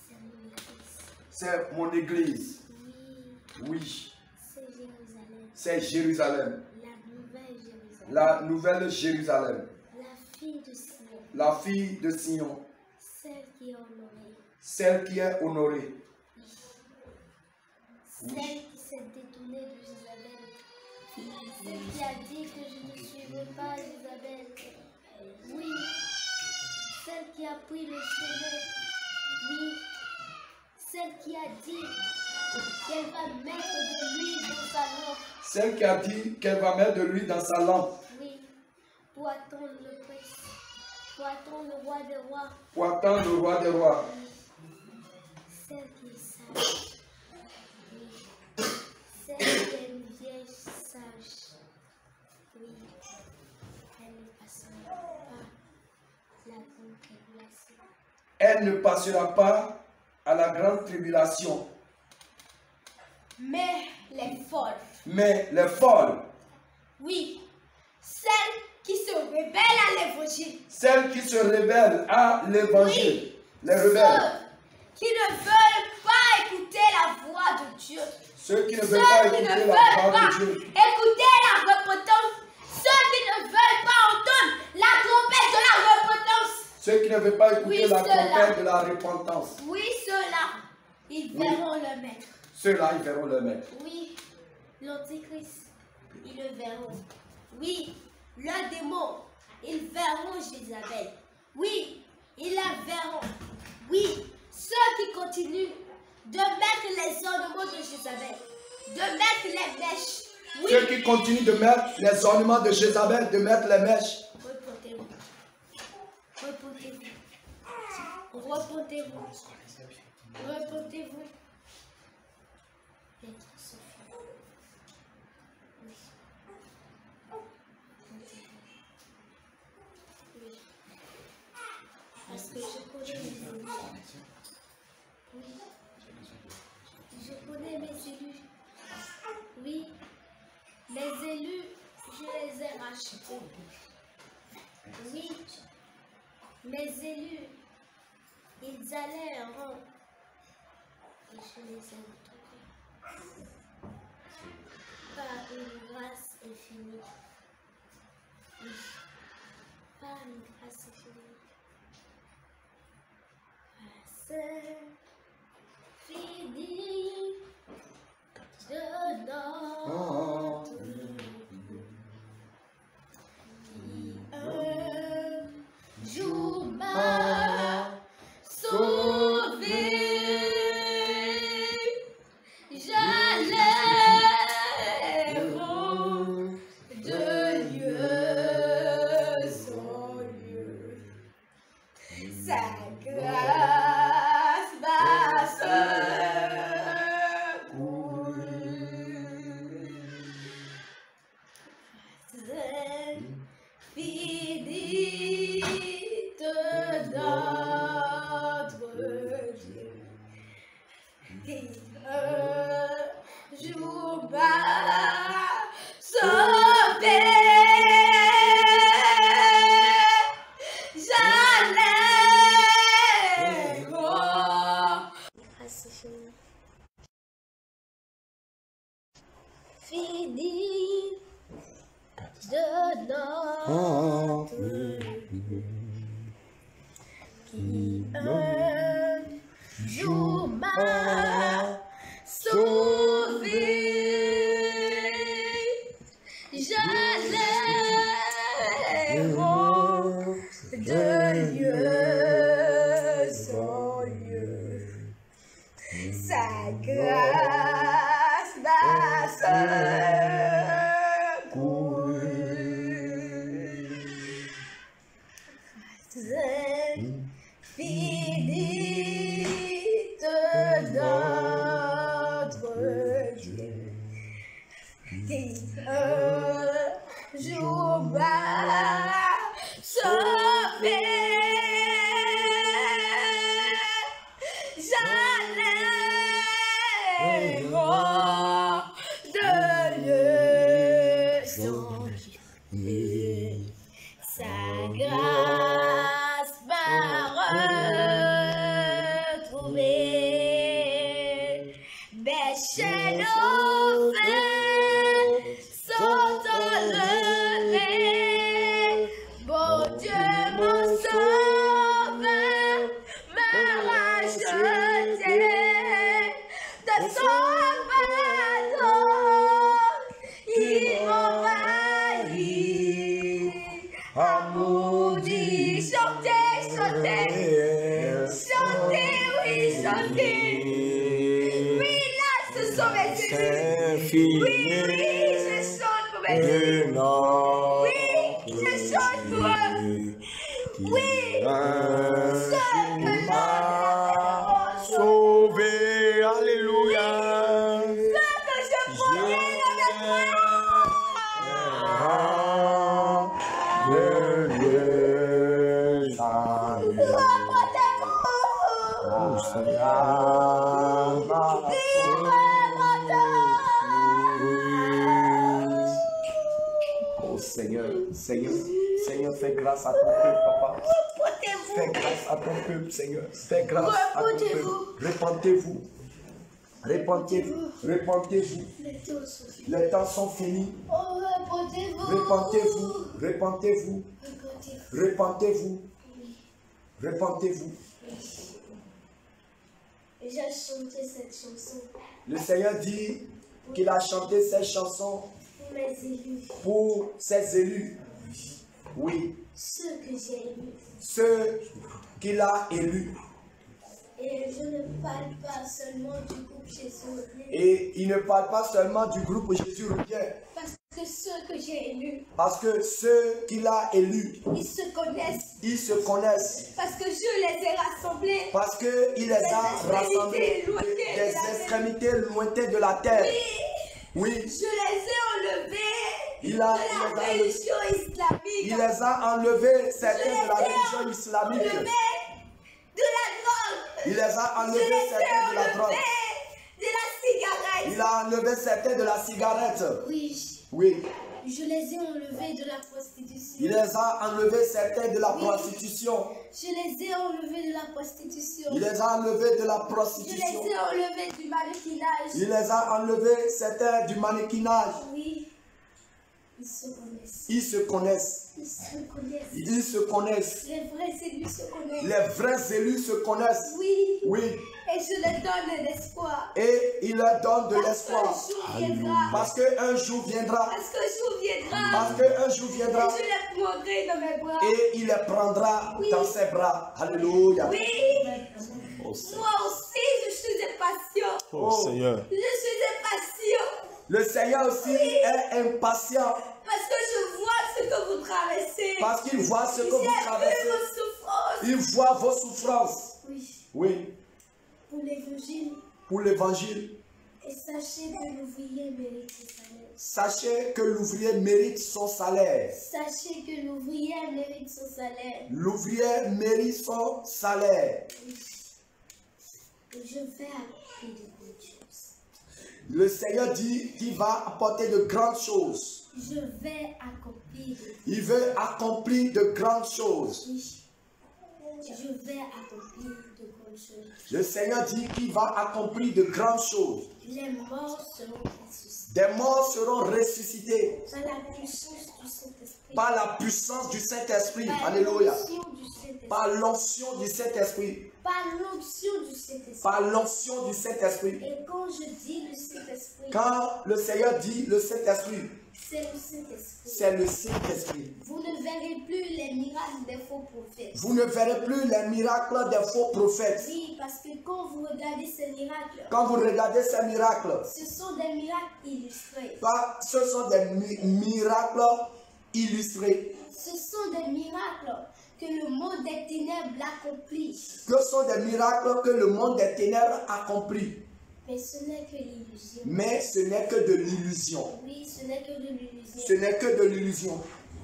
C'est mon église. C'est mon église. Oui. Oui. C'est Jérusalem. C'est Jérusalem. La nouvelle Jérusalem. La nouvelle Jérusalem. La fille de Sion. La fille de Sion. Celle qui est honorée. Celle qui est honorée. Celle qui s'est détournée de Jézabel. Celle qui a dit que je ne suivrai pas Jézabel. Oui. Celle qui a pris le chemin. Oui. Celle qui a dit qu'elle va mettre de l'huile dans sa lampe. Celle qui a dit qu'elle va mettre de l'huile dans sa lampe. Oui. Pour attendre le prince. Pour attendre le roi des rois. Pour attendre le roi des rois. Celle qui est sage. Oui. Celle qui est une vieille sage. Oui. Elle ne passera pas la grande tribulation. Elle ne passera pas à la grande tribulation. Mais les folles. Mais les folles, Oui. Celles qui se rebellent à l'évangile. celles qui se rebellent à l'évangile, Oui. les rebelles, Ceux qui ne veulent pas écouter la voix de Dieu. ceux qui ne Ceux veulent pas qui ne écouter veulent la pas voix de Dieu, écouter la repentance. Ceux qui ne veulent pas entendre la trompette de la repentance. ceux qui ne veulent pas écouter Oui, la ceux-là. trompette de la repentance, Oui, ceux-là, ils verront le maître. ceux-là, ils verront le maître. Oui, l'antichrist, ils le verront. Oui, le démon, ils verront Jézabel. Oui, ils la verront. Oui, ceux qui continuent de mettre les ornements de Jézabel, de mettre les mèches. Oui, Ceux qui continuent de mettre les ornements de Jézabel, de mettre les mèches, repentez-vous. Repentez-vous. Repentez-vous. Repentez-vous. D'être souffrant. Oui. Repentez-vous. Oui. Parce que je connais mes élus. Oui. Je connais mes élus. Oui. Mes élus, je les ai rachetés. Oui. Mes élus, ils allaient en rang. Et je les ai retrouvés. Par une grâce infinie. Oui. Par une grâce infinie. Grâce infinie de notre un jour m'a sauvé. qui un jour m'a sauvé. Fini de notre qui un jour m'a sauvé. J'allais de lieu en lieu, sa grâce m'a secouru. Fini de notre Dieu qui un jour m'a sauvé. J'allais de lieu sans lieu, sa grâce m'a retrouvé. Mes chaînes sont enlevées, bon Dieu mon sauveur m'a racheté de son pardon, il m'envahit. Amour dit, chantez, chantez, chantez, oui, chantez. Oui, là, ce sont mes yeux. Oui, oui, je chante pour mes yeux. Oui, je chante pour eux. Oui, ce que m'a sauvé, alléluia. Ce que je promets dans mes Oh Seigneur, Seigneur, Seigneur, fais grâce à ton peuple, papa. Fais grâce à ton peuple, Seigneur. Fais grâce à ton peuple. Répentez-vous. Répentez-vous. Répentez-vous. Les temps sont finis. Répentez-vous. Répentez-vous. Répentez-vous. Répentez-vous. J'ai chanté cette chanson Le Seigneur dit qu'il a chanté cette chanson pour mes élus. pour ses élus. Oui, Ceux que j'ai élus. ceux qu'il a élus. Et je ne parle pas seulement du groupe Jésus revient. Et il ne parle pas seulement du groupe Jésus revient. Parce que ceux que j'ai élus, Parce que ceux qu'il a élus, ils se connaissent. ils se connaissent. Parce que je les ai rassemblés. Parce qu'il les a rassemblés des extrémités lointaines de la terre. Oui, Je les ai enlevés Il de a- la il les a- religion islamique. il les a enlevés, certains de la Je les ai religion islamique. enlevés de la drogue. Il les a Je enlevés, les ai certains de la drogue. enlevés de la cigarette. Il a enlevé certains de la cigarette. Oui, Oui, je les ai enlevés de la prostitution. il les a enlevés certains de la Oui. prostitution. Je les ai enlevés de la prostitution. Il les a enlevés de la Je prostitution. les ai enlevés du mannequinage. Il les a enlevés certains du mannequinage. Oui, ils se connaissent. Ils se connaissent. Ils se connaissent. Ils se connaissent. Les vrais élus se connaissent. Les vrais élus se connaissent. Oui, Oui, et je leur donne l'espoir. et il leur donne de Parce l'espoir. qu'un jour viendra. Parce qu'un jour viendra. Parce qu'un jour viendra. Parce qu'un jour Et viendra. je les prendrai dans mes bras. Et il les prendra Oui. dans ses bras. Alléluia. Oui, Oh, Seigneur. moi aussi je suis impatient. Oh, Seigneur. Je suis impatient. Le Seigneur aussi est impatient Parce que je vois ce que vous traversez. parce qu'il voit ce que J'ai vous vu traversez. vos souffrances. Il voit vos souffrances. Oui, Oui, pour l'évangile. pour l'évangile. Et sachez que l'ouvrier mérite son salaire. Sachez que l'ouvrier mérite son salaire. Sachez que l'ouvrier mérite son salaire. L'ouvrier mérite son salaire. Je vais accomplir de grandes choses. Le Seigneur dit qu'il va apporter de grandes choses. Je vais accomplir de Il veut accomplir de grandes choses. Je vais accomplir de grandes choses. Le Seigneur dit qu'il va accomplir de grandes choses. Les morts seront ressuscités. Des morts seront ressuscités Par la puissance du Saint-Esprit. par la puissance du Saint-Esprit. Par Alléluia. l'onction du Saint-Esprit. Par l'onction du Saint-Esprit. Par l'onction du Saint-Esprit. Par l'onction du Saint-Esprit. Et quand je dis le Saint-Esprit, Quand le Seigneur dit le Saint-Esprit, c'est le Saint-Esprit. c'est le Saint-Esprit. Vous ne verrez plus les miracles des faux prophètes. Vous ne verrez plus les miracles des faux prophètes. Oui, parce que quand vous regardez ces miracles, Quand vous regardez ces miracles, ce sont des miracles illustrés. ce sont des miracles illustrés. Ce sont des miracles que le monde des ténèbres accomplit. Ce sont des miracles que le monde des ténèbres accomplit. Mais ce n'est que l'illusion. Mais ce n'est que de l'illusion. Oui, ce n'est que de l'illusion. Ce n'est que de l'illusion.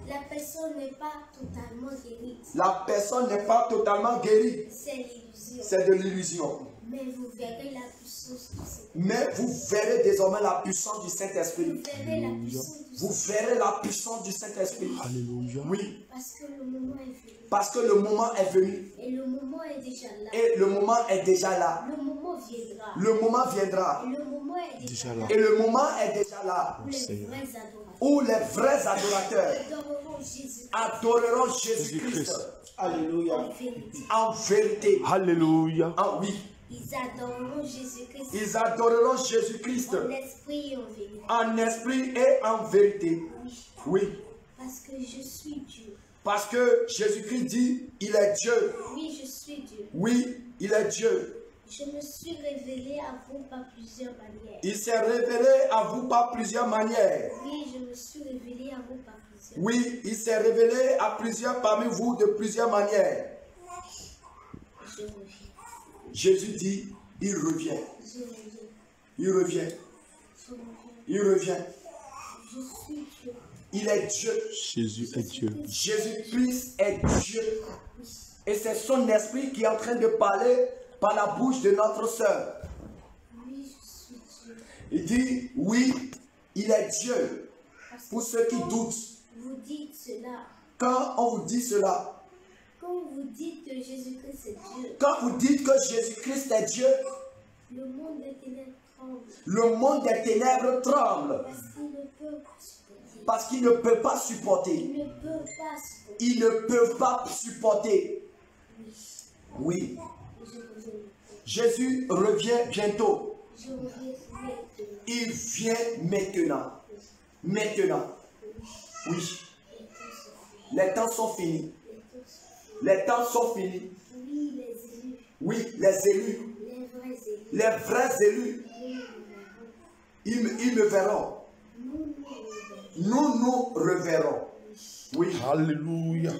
La personne n'est pas totalement guérie. La personne n'est pas totalement guérie. C'est l'illusion. C'est de l'illusion. Mais vous verrez la puissance du Saint-Esprit. Mais vous verrez désormais la puissance du Vous Saint-Esprit. verrez la puissance du Vous Saint-Esprit. verrez la puissance du Saint-Esprit. Alléluia. Oui, Parce que le moment est venu. parce que le moment est venu. Et le moment est déjà là. Et le moment est déjà là. Le moment viendra. Le moment viendra. Et le moment est déjà là. Et le moment est déjà là. Où les Seigneur. vrais adorateurs Où les vrais adorateurs adoreront Jésus adoreront Jésus-Christ. Jésus-Christ. Alléluia. en vérité. En vérité. Alléluia. Ah oui. Ils adoreront Jésus-Christ Ils adoreront Jésus-Christ en esprit et en vérité. en esprit et en vérité. Oui, Oui. parce que je suis Dieu. Parce que Jésus-Christ dit, il est Dieu. Oui, je suis Dieu. Oui, il est Dieu. Je me suis révélé à vous par plusieurs manières. Il s'est révélé à vous par plusieurs manières. Oui, je me suis révélé à vous par plusieurs. Oui, il s'est révélé à plusieurs parmi vous de plusieurs manières. Je reviens. Jésus dit, il revient. Je reviens. Il revient. Je reviens. Il revient. Je suis Dieu. Il est Dieu. Jésus est Dieu. Jésus-Christ est Dieu. Et c'est son esprit qui est en train de parler par la bouche de notre sœur. Oui, je suis Dieu. Il dit, oui, il est Dieu. Parce que Pour ceux qui quand doutent, vous dites cela, quand on vous dit cela, quand vous dites que Jésus-Christ est Dieu, quand vous dites que Jésus-Christ est Dieu, le monde des ténèbres tremble le monde des ténèbres tremble parce qu'il ne peut pas supporter. parce qu'il ne peut pas supporter. Il ne peut pas supporter. Ils ne peuvent pas supporter. Oui, Oui, je reviens. Jésus revient bientôt. Je reviens maintenant. Il vient maintenant. Maintenant. Oui, Les temps sont finis. les temps sont finis. Les temps sont finis. Les temps sont finis. Oui, les élus, Oui, les élus, les vrais élus, les vrais élus, nous nous verrons. ils me verront. Nous nous Nous reverrons. nous reverrons. Oui, Alléluia.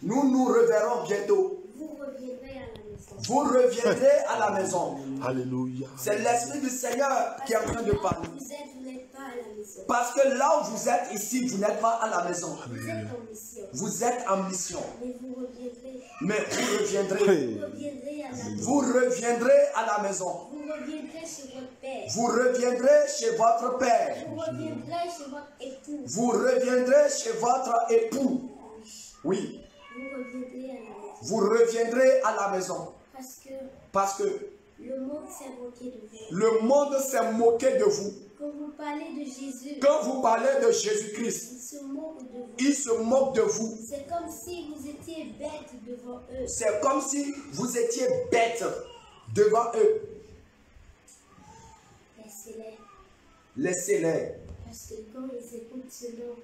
nous nous reverrons bientôt. Vous reviendrez à la maison. Vous reviendrez à la maison. Alléluia. C'est l'Esprit du Seigneur qui est en train de parler. Vous n'êtes pas à la maison. Parce que là où vous êtes ici, vous n'êtes pas à la maison. Vous êtes en mission. Vous êtes en mission. Mais vous reviendrez. Mais vous reviendrez. Hey. Vous reviendrez à la maison. Vous reviendrez à la maison. Vous reviendrez chez votre père. Vous reviendrez chez votre père. Vous reviendrez chez votre époux. Vous reviendrez chez votre époux. Oui, Vous reviendrez à la maison. vous reviendrez à la maison. Parce que Parce que le monde s'est moqué de vous. le monde s'est moqué de vous. Quand vous parlez de Jésus, Quand vous parlez de Jésus-Christ, ils se moquent de vous. ils se moquent de vous. C'est comme si vous étiez bête devant eux. C'est comme si vous étiez bête devant eux. Laissez-les. Laissez-les. Parce que quand ils écoutent ce nom,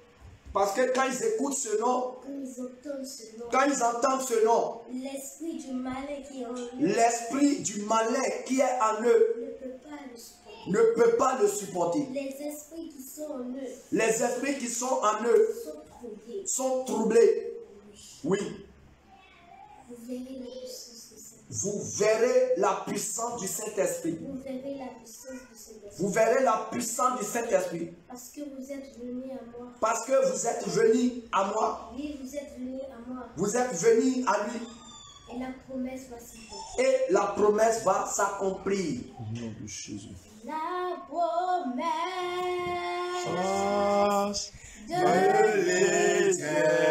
Parce que quand ils écoutent ce nom, quand ils entendent ce nom, quand ils entendent ce nom, l'esprit du malin qui est en eux l'esprit du malin qui est en eux ne peut pas le supporter. ne peut pas le supporter. Les esprits qui sont en eux Les esprits qui sont en eux sont troublés. sont troublés. Oui, Vous verrez la puissance de Saint-Esprit. vous verrez la puissance du Saint-Esprit. Vous verrez la puissance de Saint-Esprit. Vous verrez la puissance du Saint-Esprit. Parce que vous êtes venus à moi. Parce que vous êtes venus à moi. Oui, vous êtes venus à moi. Vous êtes venus à lui. Et la promesse va s'accomplir. Et la promesse va s'accomplir. Au nom de Jésus. La promesse De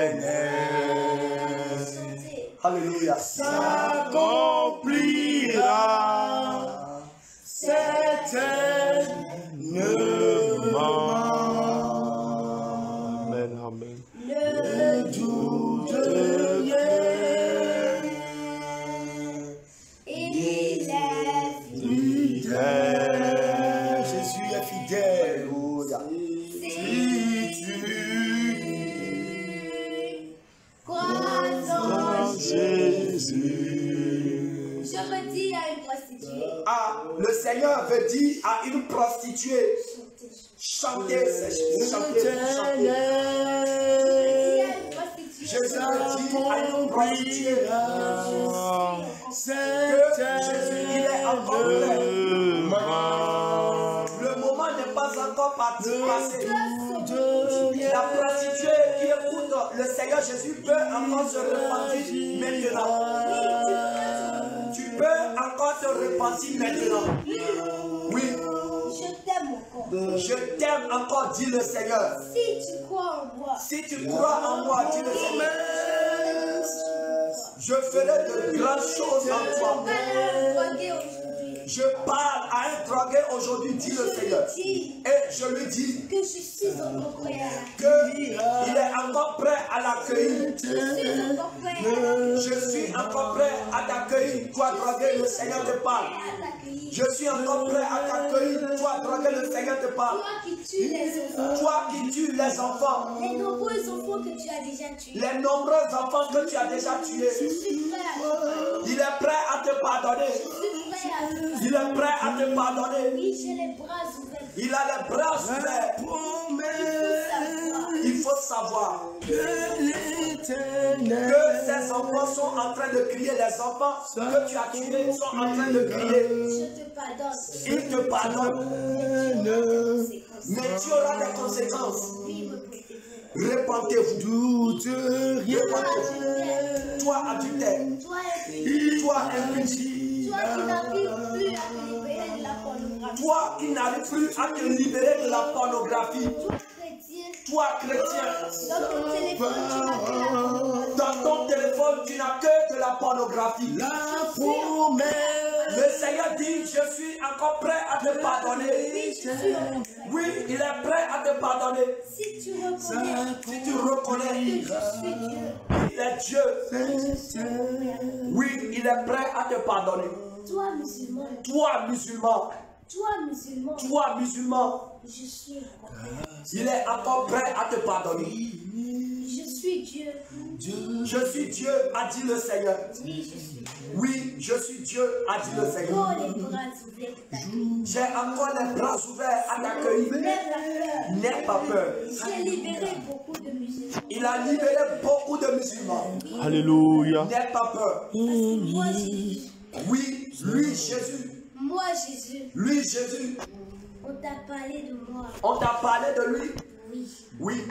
l'Éternel Chantez. Alléluia. s'accomplira certainement. Amen, amen. Ne Doute il est fidèle. Jésus est fidèle. Alléluia. si Tu crois en Jésus. Je me dis à une prostituée. Ah, le Seigneur veut dire à une prostituée, Chantez. chantez, chantez, chantez. Je me dis à une prostituée. Jésus veut dire à une prostituée que Jésus, il est encore prêt. Le moment n'est pas encore passé. La prostituée qui écoute le Seigneur Jésus peut encore se repentir maintenant. Tu peux encore te repentir maintenant. Oui, Je t'aime encore. je t'aime encore, dit le Seigneur. Si tu crois en moi. Si tu crois en moi, dit le Seigneur, je ferai de grandes choses en toi. Je parle à un drogué aujourd'hui, dit le Seigneur. Et je lui dis Que je suis encore prêt à qu'il est encore prêt à l'accueillir. Je suis encore prêt Je suis encore prêt à t'accueillir. Toi, drogué, le Seigneur te parle. à t'accueillir. Je suis encore prêt à t'accueillir. Toi, drogué, le Seigneur te parle. Toi qui tues les enfants. Toi qui tues les enfants. Les nombreux enfants que tu as déjà tués. Les nombreux enfants que tu as déjà Je tués. suis prêt à te pardonner. Il est prêt à te pardonner. Je suis prêt à te Il est prêt à te pardonner. Oui, j'ai les bras ouverts. Il a les bras ouverts. Il faut savoir que ces enfants sont en train de crier. Les enfants que tu as tués sont en train de crier. Je te pardonne. Ils te pardonnent. Mais tu auras des conséquences. Oui, Repentez-vous. repentez-vous. Toi, adultère. Toi, impie. Toi, impudent. Toi qui n'arrives plus à te libérer de la pornographie. Toi qui n'arrives plus à te libérer de la pornographie. Toi, chrétien. Toi, chrétien. Dans ton téléphone, tu n'as que de la pornographie. Dans ton téléphone, tu n'as que de la pornographie. Le Seigneur dit, je suis encore prêt à te pardonner. Oui, je suis encore prêt. Oui, il est prêt à te pardonner. Si tu reconnais Si tu reconnais, que je suis Dieu, il est Dieu. Oui, il est prêt à te pardonner. toi musulman, Toi, musulman. toi musulman, Toi, musulman. je suis encore prêt. Il est encore prêt à te pardonner. Je suis Dieu. Je suis Dieu, a dit le Seigneur. Oui, je suis Dieu. Oui, je suis Dieu, a dit le Seigneur. Oh, les bras ouverts pour t'accueillir. J'ai encore les bras ouverts à t'accueillir. N'aie pas peur. N'aie pas peur. J'ai libéré beaucoup de musulmans. Il a libéré beaucoup de musulmans. Alléluia. N'aie pas peur. Parce que moi, Jésus, Oui, lui, Jésus. moi, Jésus, Lui, Jésus. on t'a parlé de moi. On t'a parlé de lui. Oui, Oui,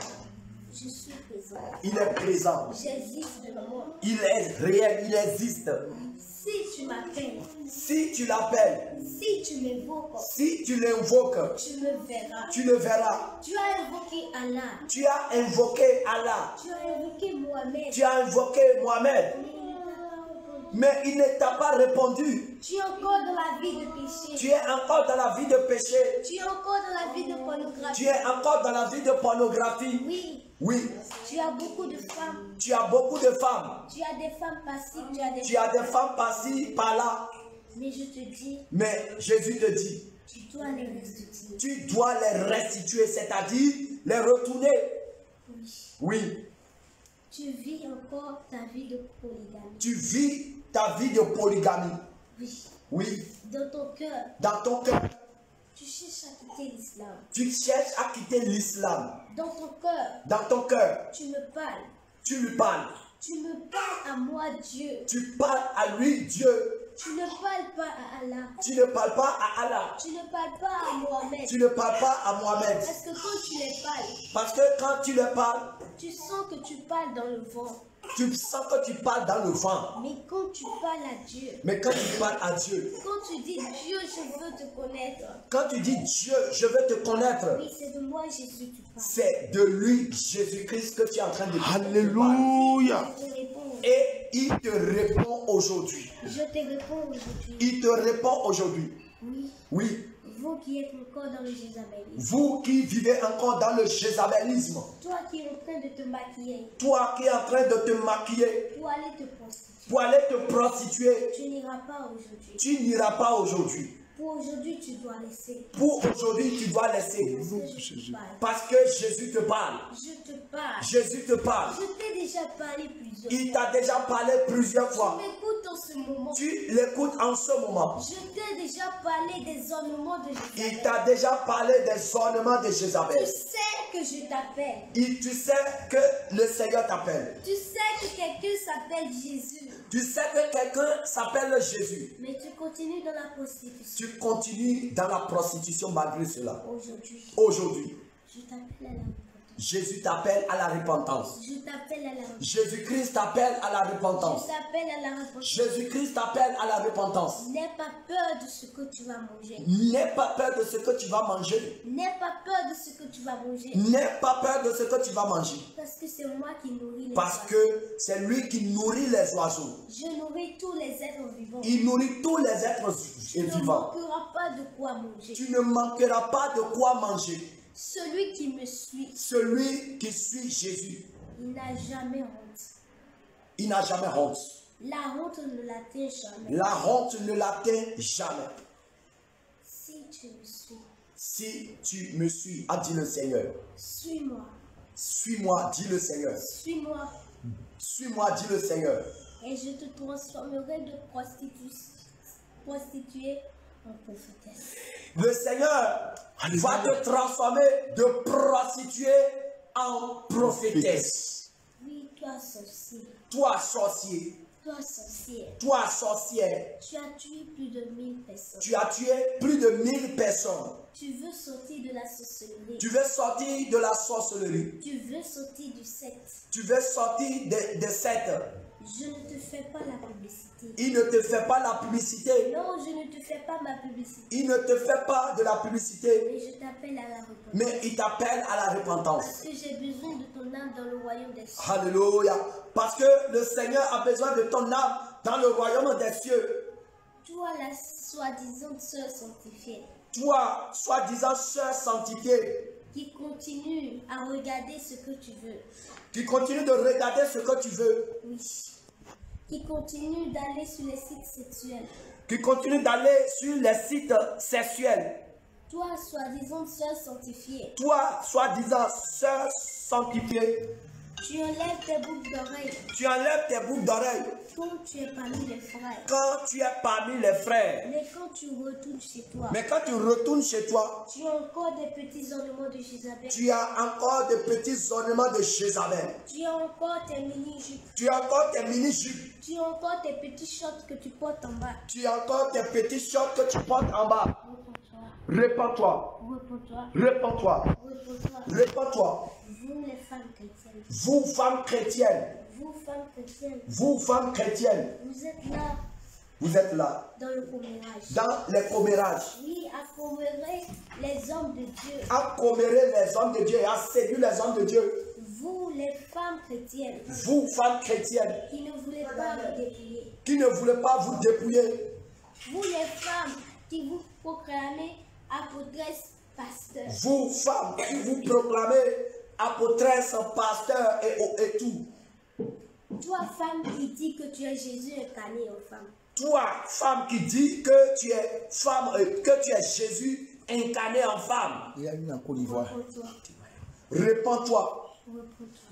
je suis présent. il est présent. J'existe devant moi. Il est réel, il existe. Si tu m'appelles, Si tu l'appelles, si tu m'évoques, si tu l'invoques, tu me verras. tu le verras. Tu as invoqué Allah. Tu as invoqué Allah. Tu as invoqué Mohamed. Tu as invoqué Mohamed. Mais il ne t'a pas répondu. Tu es encore dans la vie de péché. Tu es encore dans la vie de péché. Tu es encore dans la vie de pornographie. Tu es encore dans la vie de pornographie. Oui, Oui, tu as beaucoup de femmes. tu as beaucoup de femmes. Tu as des femmes passives. Tu as des femmes par-ci, par-là. Mais je te dis, Mais Jésus te dit, tu dois les restituer. tu dois les restituer, c'est-à-dire les retourner. Oui. Oui, Tu vis encore ta vie de polygamie. tu vis ta vie de polygamie. Oui. Oui, Dans ton cœur, dans ton cœur, tu cherches à quitter l'islam. tu cherches à quitter l'islam. Dans ton cœur, Dans ton cœur, tu me parles. tu lui parles. Tu me parles à moi, Dieu. Tu parles à lui, Dieu. Tu ne parles pas à Allah. Tu ne parles pas à Allah. Tu ne parles pas à Mohamed. Tu ne parles pas à Mohamed. Parce que quand tu les parles, Parce que quand tu leur parles, tu sens que tu parles dans le vent. Tu sens que tu parles dans le vent. Mais quand tu parles à Dieu, Mais quand tu parles à Dieu, quand tu dis Dieu, je veux te connaître, quand tu dis Dieu, je veux te connaître, oui, c'est de moi, Jésus, tu parles. c'est de lui, Jésus-Christ, que tu es en train de parler. Alléluia. Je te réponds. Et il te répond aujourd'hui. Je te réponds aujourd'hui. Il te répond aujourd'hui. Oui, Oui, vous qui êtes encore dans le jézabélisme, vous qui vivez encore dans le jézabélisme, toi qui es en train de te maquiller, toi qui es en train de te maquiller pour aller te prostituer, pour aller te prostituer, tu n'iras pas aujourd'hui. tu n'iras pas aujourd'hui. Pour aujourd'hui, tu dois laisser. Pour aujourd'hui, tu dois laisser. Parce que je te parle. Parce que Jésus te parle. Je te parle. Jésus te parle. Je t'ai déjà parlé plusieurs Il fois. t'a déjà parlé plusieurs fois. Tu m'écoutes en ce moment. Tu l'écoutes en ce moment. Je t'ai déjà parlé des ornements de Il Jézabel. t'a déjà parlé des ornements de Tu Jézabel. sais que je t'appelle. Tu sais que le Seigneur t'appelle. Tu sais que quelqu'un s'appelle Jésus. Tu sais que quelqu'un s'appelle Jésus. Mais tu continues dans la prostitution. Tu continues dans la prostitution malgré cela. Aujourd'hui, Aujourd'hui, je t'appelle à la repentance. Jésus t'appelle à la repentance. Je t'appelle à la repentance. Jésus-Christ t'appelle à la Je repentance. t'appelle à la repentance. Jésus-Christ t'appelle à la repentance. N'aie pas peur de ce que tu vas manger. N'aie pas peur de ce que tu vas manger. N'aie pas peur de ce que tu vas manger. N'aie pas peur de ce que tu vas manger. Parce que c'est moi qui nourris les Parce oiseaux. que c'est lui qui nourrit les oiseaux. Je nourris tous les êtres vivants. Il nourrit tous les êtres Tu ne vivants. manqueras pas de quoi manger. Tu ne manqueras pas de quoi manger. Celui qui me suit, Celui qui suit Jésus, il n'a jamais honte. il n'a jamais honte. La honte ne l'atteint jamais. La honte ne l'atteint jamais. Si tu me suis, Si tu me suis, a dit le Seigneur. suis-moi. Suis-moi, dit le Seigneur. Suis-moi. Suis-moi, dit le Seigneur. Et je te transformerai de prostituée en prophétesse. Le Seigneur va te transformer de prostituée en prophétesse. Oui, toi sorcier. Toi, sorcier. Toi sorcière. Toi, sorcière. Tu as tué plus de 1000 personnes. Tu as tué plus de 1000 personnes. Tu veux sortir de la sorcellerie. Tu veux sortir de la sorcellerie. Tu veux sortir du secte. Tu veux sortir de cette. Je ne te fais pas la publicité. Il ne te fait pas la publicité. Non, je ne te fais pas ma publicité. Il ne te fait pas de la publicité. Mais je t'appelle à la repentance. Mais il t'appelle à la repentance. Parce que j'ai besoin de ton âme dans le royaume des cieux. Alléluia. Parce que le Seigneur a besoin de ton âme dans le royaume des cieux. Toi, la soi-disant sœur sanctifiée, Toi, soi-disant sœur sanctifiée, qui continue à regarder ce que tu veux. qui continue de regarder ce que tu veux, Oui. Qui continue d'aller sur les sites sexuels. qui continue d'aller sur les sites sexuels. Toi, soi-disant sœur sanctifiée, Toi, soi-disant sœur sanctifiée, tu enlèves tes boucles d'oreilles tu enlèves tes boucles d'oreilles quand tu es parmi les frères. quand tu es parmi les frères. Mais quand tu retournes chez toi, Mais quand tu retournes chez toi, tu as encore des petits ornements de Jézabel. tu as encore des petits ornements de Jézabel. Tu as encore tes mini-jupes. Tu as encore tes mini-jupes. Tu as encore tes petits shorts que tu portes en bas. Tu as encore tes petits shorts que tu portes en bas. Réponds-toi. Répands-toi. Réponds-toi. Répands-toi. Réponds-toi. Répands-toi. Vous les femmes chrétiennes. Vous, femmes chrétiennes. Vous femmes chrétiennes. Vous, femmes chrétiennes. Vous êtes là Vous êtes là, dans le commérage. dans les commérages, Oui, à commérer les hommes de Dieu. à commérer les hommes de Dieu et à séduire les hommes de Dieu. Vous les femmes chrétiennes Vous, femmes chrétiennes, qui ne voulez pas vous dépouiller. qui ne voulez pas vous dépouiller. Vous les femmes qui vous proclamez apôtresse, pasteur. Vous, femmes, qui vous proclamez apôtresse, pasteur et tout. Toi, femme qui dit que tu es Jésus incarné en femme. Toi, femme qui dit que tu es femme, que tu es Jésus incarné en femme. Il y a une en Côte d'Ivoire. Réponds-toi. Répands-toi.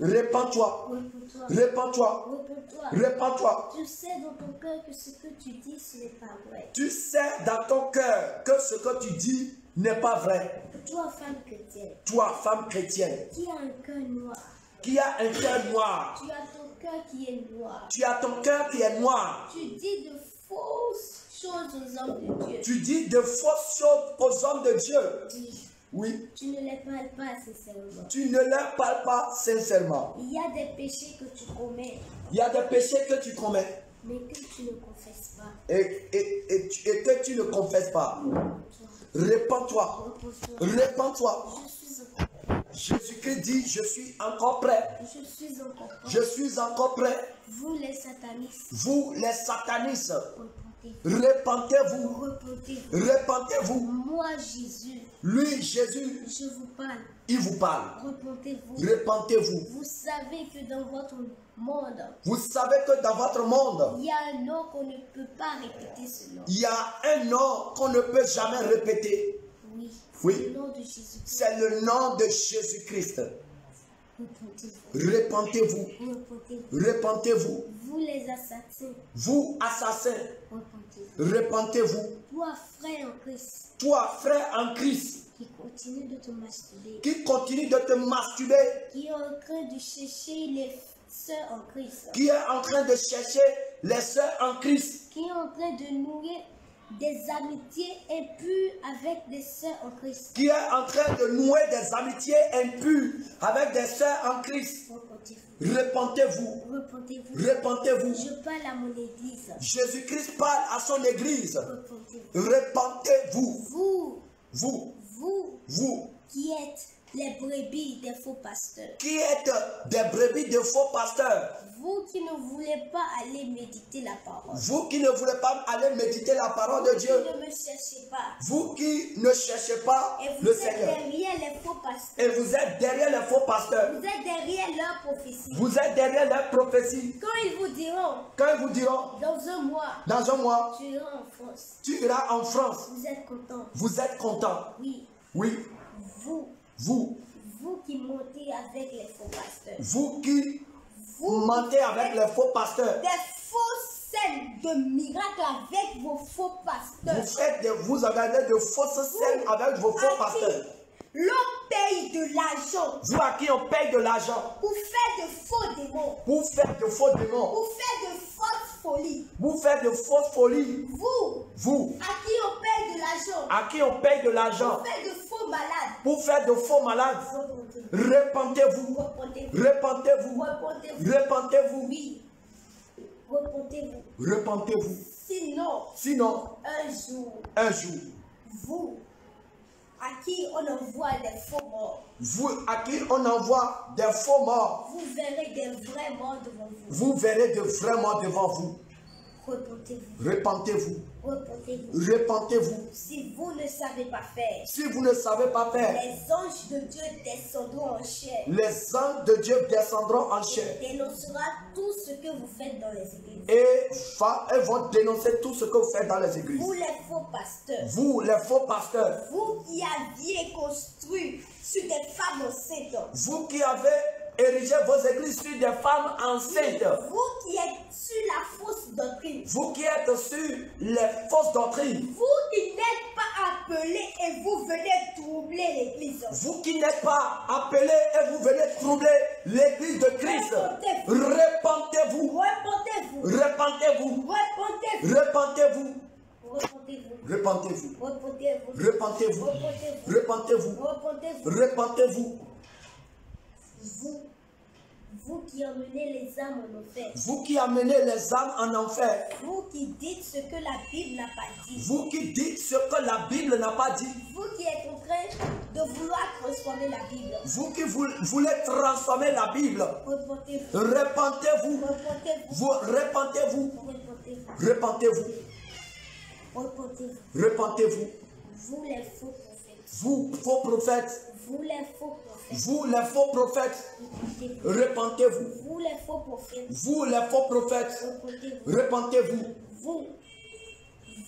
Réponds-toi. Répands-toi. Réponds-toi. Répands-toi. Réponds-toi. Répands-toi. Tu sais dans ton cœur que ce que tu dis, ce n'est pas vrai. Tu sais dans ton cœur que ce que tu dis n'est pas vrai. Toi, femme chrétienne, Toi, femme chrétienne, qui a un cœur noir, qui a un cœur noir, tu as ton cœur qui est noir. tu as ton cœur qui est noir. Tu dis de fausses choses aux hommes de Dieu. Tu dis de fausses choses aux hommes de Dieu. Oui. Oui. Tu ne les parles pas sincèrement. Tu ne leur parles pas sincèrement. Il y a des péchés que tu commets, Il y a des péchés que tu commets mais que tu ne confesses pas. et que tu ne confesses pas. Répands-toi. Répands-toi. Je suis encore, Jésus-Christ dit, je suis encore prêt. je suis encore. Je suis encore prêt. Vous les satanistes, Vous, les satanistes, repentez-vous. repentez-vous. Repentez-vous. Repentez-vous. Moi, Jésus, Lui, Jésus, je vous parle. il vous parle. Repentez-vous. Repentez-vous. Vous savez que dans votre monde, Vous savez que dans votre monde, il y a un nom qu'on ne peut pas répéter ce nom. il y a un nom qu'on ne peut jamais répéter. Oui, Oui. c'est le nom de Jésus. C'est le nom de Jésus-Christ. Repentez-vous. Repentez-vous. Repentez-vous. Repentez-vous. Vous les assassins, Vous, assassins, repentez-vous. repentez-vous. Toi, frère en Christ, Toi, frère en Christ, qui continue de te masturber, qui continue de te masturber, qui est en train de chercher les sœurs en Christ, qui est en train de chercher les sœurs en Christ, qui est en train de nourrir des amitiés impures avec des sœurs en Christ. qui est en train de nouer des amitiés impures avec des sœurs en Christ. Repentez-vous. Repentez-vous. Repentez-vous. Repentez-vous. Je parle à mon église. Jésus-Christ parle à son église. Repentez-vous. Repentez-vous. Vous, Vous qui êtes les brebis des faux pasteurs, qui êtes des brebis de faux pasteurs, vous qui ne voulez pas aller méditer la parole, vous qui ne voulez pas aller méditer la parole de vous Dieu, qui ne me cherchez pas, vous qui ne cherchez pas et vous le êtes Seigneur, derrière les faux pasteurs, et vous êtes derrière les faux pasteurs, vous êtes derrière leur prophétie. vous êtes derrière leurs prophéties. Quand ils vous diront, Quand ils vous diront, dans un mois, dans un mois, tu iras en France, tu iras en France, vous êtes content. vous êtes content. Oui, Oui, vous qui montez avec les faux pasteurs, vous qui vous mentez avec les faux pasteurs, des fausses scènes de miracles avec vos faux pasteurs. vous organisez de fausses scènes avec vos faux pasteurs. L'on paye de l'argent Vous à qui on paye de l'argent pour faire de faux démons, pour faire de faux démons, pour faire de fausses folies. pour faire de fausses folies. Vous, Vous à qui on paye de l'argent à qui on paye de l'argent pour faire de faux malades, pour faire de faux malades, repentez-vous, repentez-vous. repentez-vous, Repentez-vous. repentez-vous, Oui, repentez-vous. repentez-vous. Sinon, Sinon, un jour, vous, à qui on envoie des faux morts, vous à qui on envoie des faux morts, vous verrez des vrais morts devant vous. vous verrez de vrais morts devant vous. Repentez-vous. Repentez-vous, Repentez-vous. repentez-vous. Si vous ne savez pas faire, Si vous ne savez pas faire, les anges de Dieu descendront en chair, les anges de Dieu descendront en chair dénoncera tout ce que vous faites dans les églises. et vont dénoncer tout ce que vous faites dans les églises. Vous les faux pasteurs, Vous, les faux pasteurs, vous qui aviez construit sur des femmes enceintes, vous qui avez érigé vos églises sur des femmes enceintes, vous qui êtes sur la fausse doctrine, vous qui êtes sur les fausses doctrines, vous qui n'êtes pas appelés et vous venez troubler l'église. vous qui n'êtes pas appelés et vous venez troubler l'église de Christ, repentez-vous, Repentez-vous. repentez-vous, Repentez-vous. repentez-vous, Repentez-vous. repentez-vous, Repentez-vous. repentez-vous, repentez-vous, Repentez-vous. repentez-vous. Vous qui emmenez les âmes en enfer. Vous qui amenez les âmes en enfer, Vous qui dites ce que la Bible n'a pas dit. vous qui dites ce que la Bible n'a pas dit, Vous qui êtes en train de vouloir transformer la Bible. vous qui voulez transformer la Bible, Repentez-vous. repentez-vous, Repentez-vous. vous repentez-vous, Repentez-vous. repentez-vous, Repentez-vous. repentez-vous. Vous les faux prophètes. Vous faux prophètes, Vous les faux prophètes. vous les faux prophètes, Repentez-vous. repentez-vous. Vous les faux prophètes. Vous les faux prophètes, Repentez-vous. repentez-vous.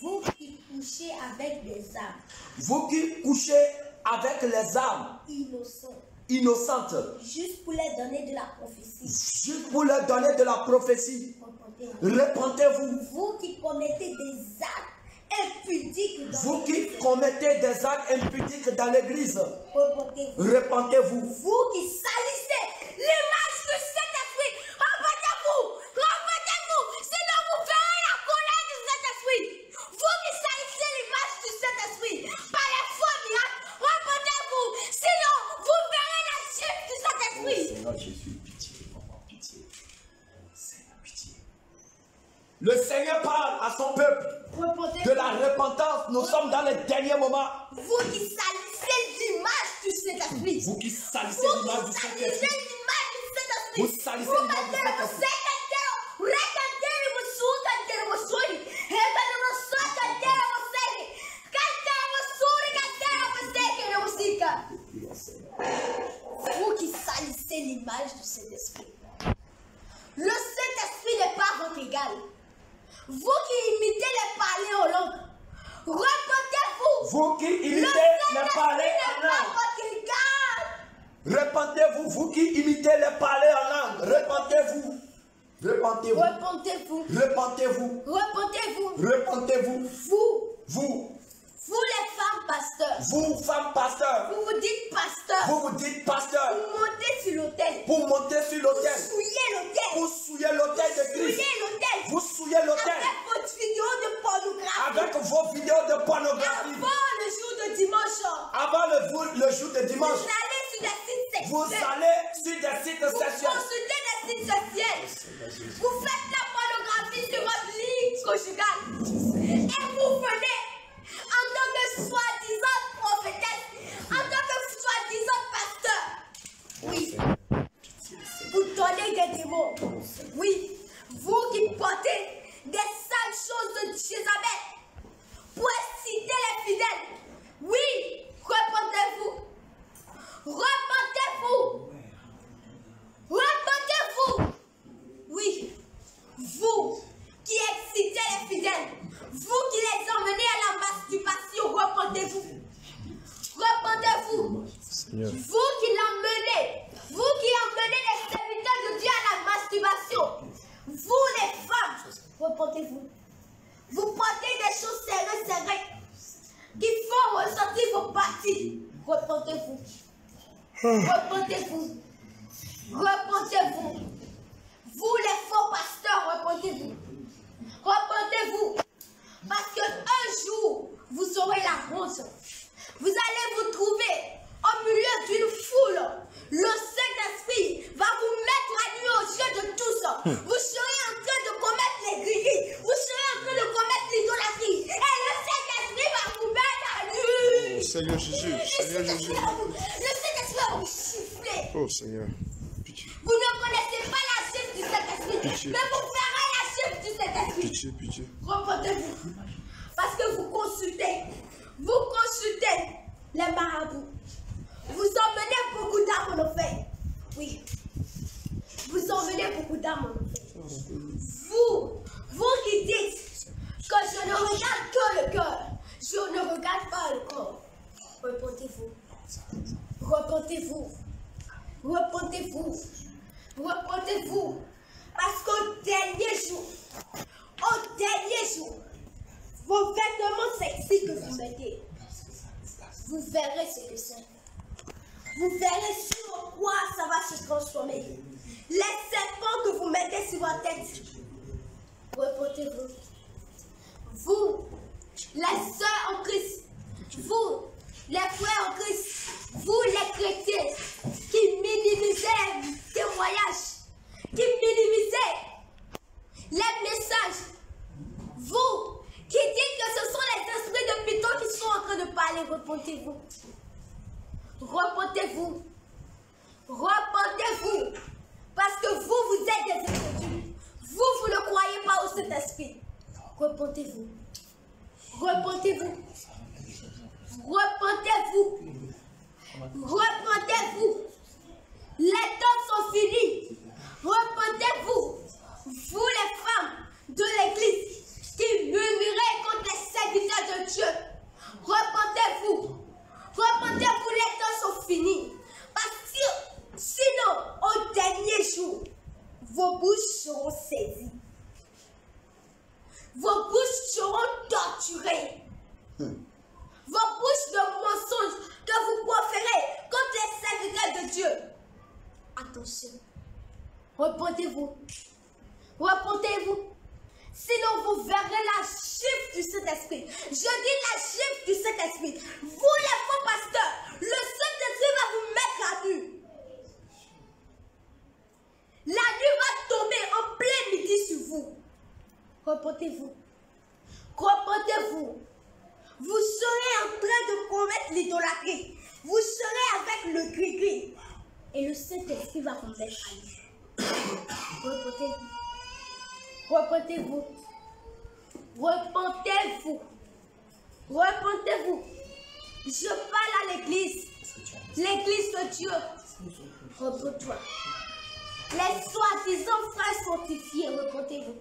Vous qui couchez avec des âmes Vous qui couchez avec les âmes innocentes, juste pour leur donner de la prophétie. juste pour leur donner de la prophétie, Repentez-vous. repentez-vous. Vous qui commettez des actes impudiques dans Vous qui l'église. commettez des actes impudiques dans l'église, Repentez-vous. repentez-vous. Vous qui salissez l'image de cet esprit, repentez-vous. Repentez-vous. Sinon vous verrez la colère de cet esprit. Vous qui salissez l'image de cet esprit par les faux miracles, repentez-vous. moment, vous qui salissez l'image du Saint-Esprit, vous qui salissez vous l'image du qui salissez Saint-Esprit, l'image du Saint-Esprit, vous salissez l'image du Saint-Esprit. Vous qui salissez l'image du Saint-Esprit. Le Saint-Esprit n'est pas votre égal. Vous qui imitez les parler en langue, repentez-vous. Vous qui imitez Le les Saint-Esprit parler n'est en pas langue. votre égal. Repentez-vous, vous qui imitez les parler en langue. Repentez-vous. Repentez-vous. Repentez-vous. Repentez-vous. Repentez-vous. Repentez-vous. Vous les femmes pasteurs. Vous, femmes pasteurs. Vous vous dites pasteur. Vous dites pasteur. Vous montez sur l'autel. Pour monter sur l'autel. Vous souillez l'autel. Vous souillez l'autel de Christ. Souillez l'autel. Vous souillez l'autel. Avec votre vidéo de pornographie. Avec vos vidéos de pornographie. Avant le jour de dimanche. Avant le jour de dimanche. Vous allez sur des sites sexuels. Vous allez sur des sites Vous sexuels. consultez des sites sexuels. Vous faites la pornographie sur votre lit conjugal. Et vous venez en tant que soi-disant prophétesse, en tant que soi-disant pasteur. Oui. Vous donnez des démons. Oui. Vous qui portez des sales choses de Jézabel pour exciter les fidèles. Oui. Repentez-vous. Repentez-vous. Repentez-vous. Oui. Vous qui excitez les fidèles. Vous qui les emmenez à la masturbation. Repentez-vous. Repentez-vous. Vous qui l'emmenez. Vous qui emmenez les serviteurs de Dieu à la masturbation. Vous les femmes. Repentez-vous. Vous portez des choses serrées qui font ressortir vos parties. Repentez-vous. Repentez-vous. Repentez-vous. Vous les faux pasteurs, repentez-vous. Repentez-vous. Parce qu'un jour, vous aurez la honte. Vous allez vous trouver au milieu d'une foule. Le Saint-Esprit va vous mettre à nu aux yeux de tous. Vous serez en train de commettre les gris. Vous serez en train de commettre l'idolâtrie. Et le Saint-Esprit va vous mettre à nu. Oh, Seigneur Jésus, Seigneur Jésus. Le Saint-Esprit va vous chiffler. Oh Seigneur, pitié, Vous ne connaissez pas la chef du Saint-Esprit. Pitié. Mais vous ferez la chef du Saint-Esprit. pitié, pitié. Repentez-vous. Parce que vous consultez les marabouts. Vous emmenez beaucoup d'âmes en enfer. Oui. Vous emmenez beaucoup d'âmes en enfer. Vous qui dites que je ne regarde que le cœur, je ne regarde pas le corps. Repentez-vous. Repentez-vous. Repentez-vous. Repentez-vous. Parce qu'au dernier jour, vos vêtements sexy que vous mettez, vous verrez ce que c'est. Vous verrez sur quoi ça va se transformer. Les serpents que vous mettez sur votre tête. Repentez-vous. Vous, les sœurs en Christ. Vous, les frères en Christ. Vous, les chrétiens qui minimisez les témoignages, qui minimisez les messages. Vous qui dites que ce sont les esprits de Python qui sont en train de parler, repentez-vous. Repentez-vous. Repentez-vous. Parce que vous êtes des incrédules. Vous ne croyez pas au Saint-Esprit. Repentez-vous. Repentez-vous. Repentez-vous. Repentez-vous. Les temps sont finis. Repentez-vous. Vous les femmes de l'église qui murmurez contre les serviteurs de Dieu. Repentez-vous. Repentez-vous, les temps sont finis. Parce que sinon, au dernier jour, vos bouches seront saisies. Vos bouches seront torturées. Vos bouches de mensonges que vous proférez contre les serviteurs de Dieu. Attention. Repentez-vous. Repentez-vous. Sinon, vous verrez la gifle du Saint-Esprit. Je dis la gifle du Saint-Esprit. Vous, les faux pasteurs, le Saint-Esprit va vous mettre à nu. La nuit va tomber en plein midi sur vous. Repentez-vous. Repentez-vous. Vous serez en train commettre l'idolâtrie. Vous serez avec le gris-gris. Et le Saint-Esprit va vous mettre à lui. Repentez-vous. Repentez-vous. Repentez-vous. Repentez-vous. Je parle à l'église. L'église de Dieu. Repentez-toi. Les soi-disant frères sanctifiés, repentez-vous.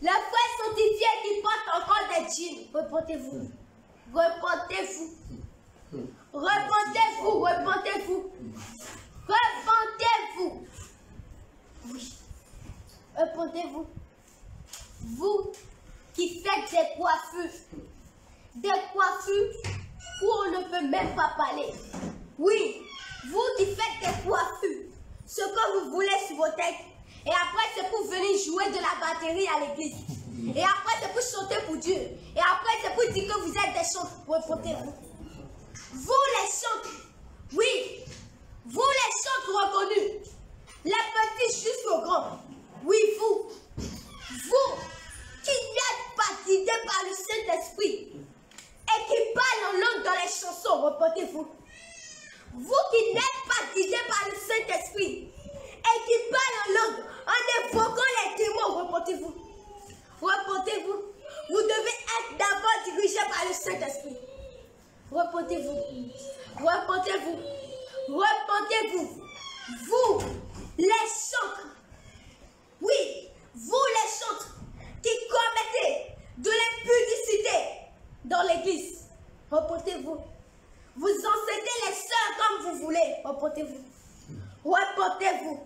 Les frères sanctifiés qui portent encore des jeans, repentez-vous. Repentez-vous. Repentez-vous, repentez-vous. Repentez-vous. Oui. Repentez-vous. Vous qui faites des coiffures où on ne peut même pas parler. Oui, vous qui faites des coiffures, ce que vous voulez sur vos têtes. Et après, c'est pour venir jouer de la batterie à l'église. Et après, c'est pour chanter pour Dieu. Et après, c'est pour dire que vous êtes des chantres. Repentez-vous. Vous les chantres. Oui. Vous les chantres reconnus. Les petits jusqu'aux grands. Oui, vous. Vous qui n'êtes pas guidés par le Saint-Esprit et qui parlent en langue dans les chansons, repentez-vous. Vous qui n'êtes pas guidés par le Saint-Esprit et qui parlent en langue en évoquant les démons, repentez-vous. Repentez-vous. Vous devez être d'abord dirigé par le Saint-Esprit. Repentez-vous. Repentez-vous. Repentez-vous. Vous, les chantres. Oui, vous les chantres qui commettez de l'impudicité dans l'église. Repentez-vous. Vous enseignez les sœurs comme vous voulez. Repentez-vous. Repentez-vous.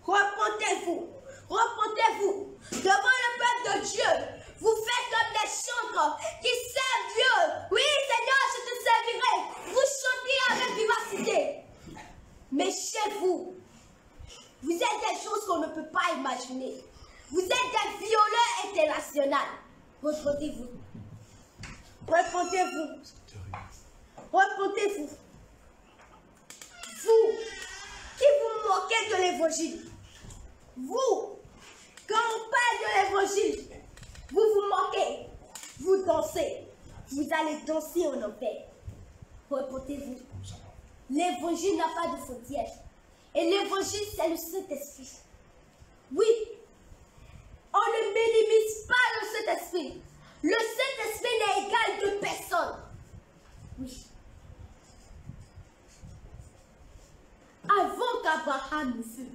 Repentez-vous. Repentez-vous. Devant le peuple de Dieu, vous faites comme des chantres qui servent Dieu. Oui, Seigneur, je te servirai. Vous chantez avec vivacité. Mais chez vous, vous êtes des choses qu'on ne peut pas imaginer. Vous êtes des violeurs internationaux. Repentez-vous. Repentez-vous. Repentez-vous. Vous qui vous moquez de l'évangile. Vous, quand on parle de l'évangile, vous vous moquez. Vous dansez. Vous allez danser en enfer. Repentez-vous. L'évangile n'a pas de frontières. Et l'évangile, c'est le Saint-Esprit. Oui. On ne minimise pas le Saint-Esprit. Le Saint-Esprit n'est égal de personne. Oui. Avant qu'Abraham ne fût,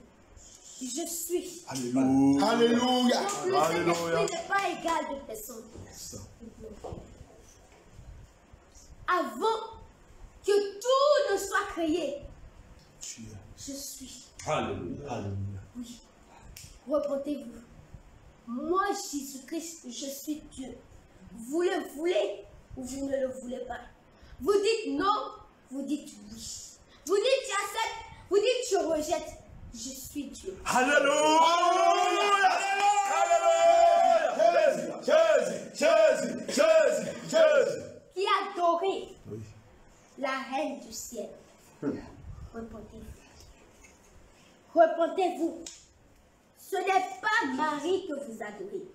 je suis. Alléluia. Alléluia. Donc le Saint-Esprit n'est pas égal de personne. Avant que tout ne soit créé, je suis. Alléluia. Oui. Repentez-vous. Moi, Jésus-Christ, je suis Dieu. Vous le voulez ou vous ne le voulez pas. Vous dites non, vous dites oui. Vous dites tu acceptes, vous dites je rejette. Je suis Dieu. Alléluia. Alléluia. Jésus. Qui a adoré la reine du ciel. Repentez-vous. Repentez-vous. Ce n'est pas Marie que vous adorez.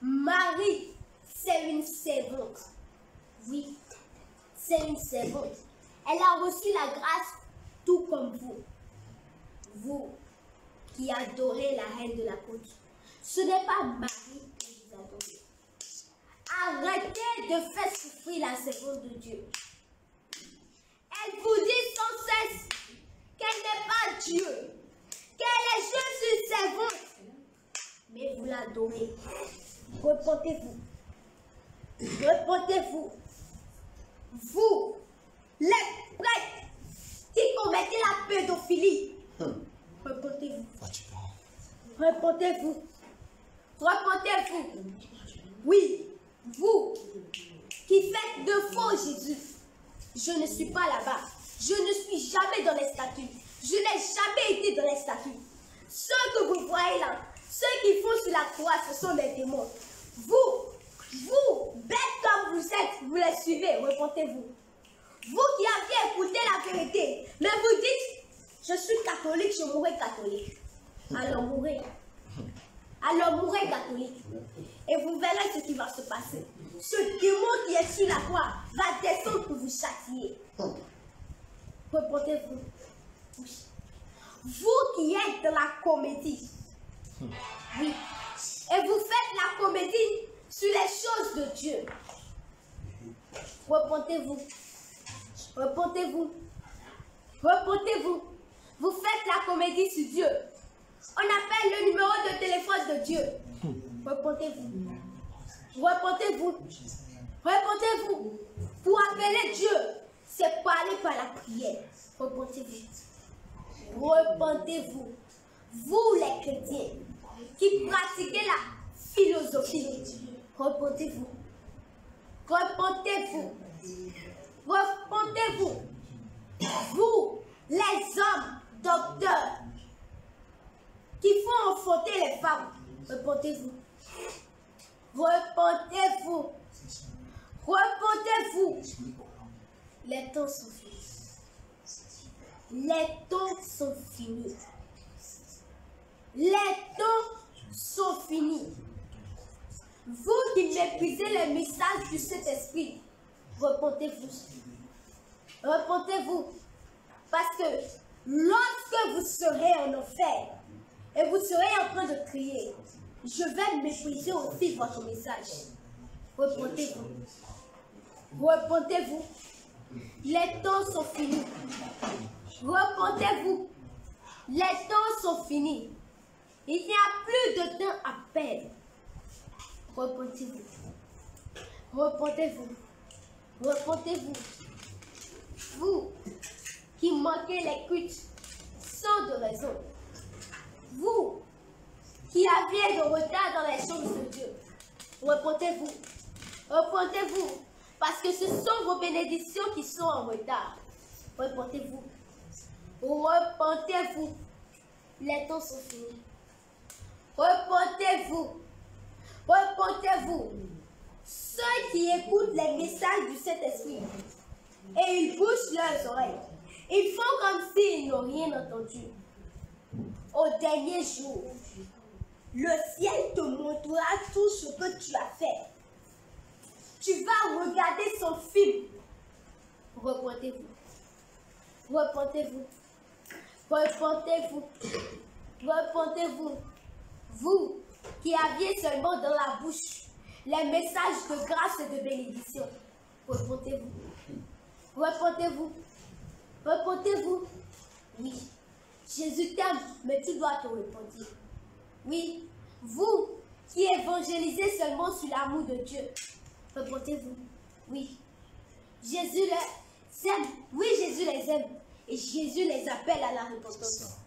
Marie, c'est une servante. Oui, c'est une servante. Elle a reçu la grâce tout comme vous. Vous qui adorez la reine de la côte. Ce n'est pas Marie que vous adorez. Arrêtez de faire souffrir la servante de Dieu. Elle vous dit sans cesse qu'elle n'est pas Dieu. Qu'elle est juste une servante. Mais vous l'adorez. Repentez-vous. Repentez-vous. Vous, les prêtres qui commettez la pédophilie. Repentez-vous. Repentez-vous. Repentez-vous. Oui, vous qui faites de faux Jésus. Je ne suis pas là-bas. Je ne suis jamais dans les statues. Je n'ai jamais été dans les statues. Ceux que vous voyez là, ceux qui font sur la croix, ce sont des démons. Vous, bêtes comme vous êtes, vous les suivez, repentez-vous. Vous qui aviez écouté la vérité, mais vous dites, je suis catholique, je mourrai catholique. Alors mourrez. Alors mourrez catholique. Et vous verrez ce qui va se passer. Ce démon qui est sur la croix va descendre pour vous vous châtier. Repentez-vous. Oui. Vous qui êtes dans la comédie. Oui. Et vous faites la comédie sur les choses de Dieu. Repentez-vous. Repentez-vous. Repentez-vous. Vous faites la comédie sur Dieu. On appelle le numéro de téléphone de Dieu. Repentez-vous. Repentez-vous. Repentez-vous. Pour appeler Dieu, c'est parler par la prière. Repentez-vous. Repentez-vous. Vous les chrétiens qui pratiquez la philosophie. Repentez-vous. Repentez-vous. Repentez-vous. Vous, les hommes docteurs qui font enfanter les femmes, repentez-vous. Repentez-vous. Repentez-vous. Les temps sont finis. Les temps sont finis. Les temps sont finis. Vous qui méprisez les messages du Saint-Esprit, repentez-vous. Repentez-vous. Parce que lorsque vous serez en enfer et vous serez en train de crier, je vais mépriser aussi votre message. Repentez-vous. Repentez-vous. Les temps sont finis. Repentez-vous. Les temps sont finis. Il n'y a plus de temps à perdre. Repentez-vous. Repentez-vous. Repentez-vous. Vous qui manquez les cultes sans de raison. Vous qui aviez de retard dans les choses de Dieu. Repentez-vous. Repentez-vous. Parce que ce sont vos bénédictions qui sont en retard. Repentez-vous. Repentez-vous. Les temps sont finis. Repentez-vous. Repentez-vous. Ceux qui écoutent les messages du Saint-Esprit et ils bouchent leurs oreilles, ils font comme s'ils n'ont rien entendu. Au dernier jour, le ciel te montrera tout ce que tu as fait. Tu vas regarder son film. Repentez-vous. Repentez-vous. Repentez-vous. Repentez-vous. Vous qui aviez seulement dans la bouche les messages de grâce et de bénédiction. Repentez-vous. Repentez-vous. Repentez-vous. Oui. Jésus t'aime, mais tu dois te repentir. Oui. Vous qui évangélisez seulement sur l'amour de Dieu. Repentez-vous. Oui. Jésus les aime. Oui, Jésus les aime. Et Jésus les appelle à la repentance.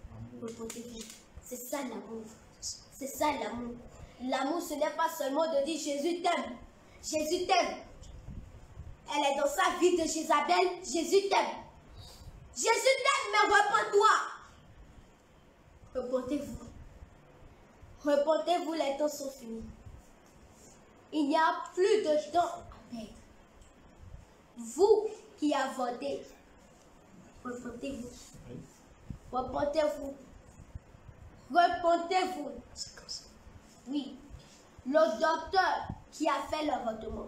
Repentez-vous. C'est ça l'amour. C'est ça l'amour. L'amour, ce n'est pas seulement de dire Jésus t'aime. Jésus t'aime. Elle est dans sa vie de Jézabel. Jésus t'aime. Jésus t'aime, mais repens-toi. Repentez-vous. Repentez-vous, les temps sont finis. Il n'y a plus de temps à perdre. Vous qui avortez, repentez-vous. Repentez-vous. Repentez-vous. Oui. Le docteur qui a fait l'avortement,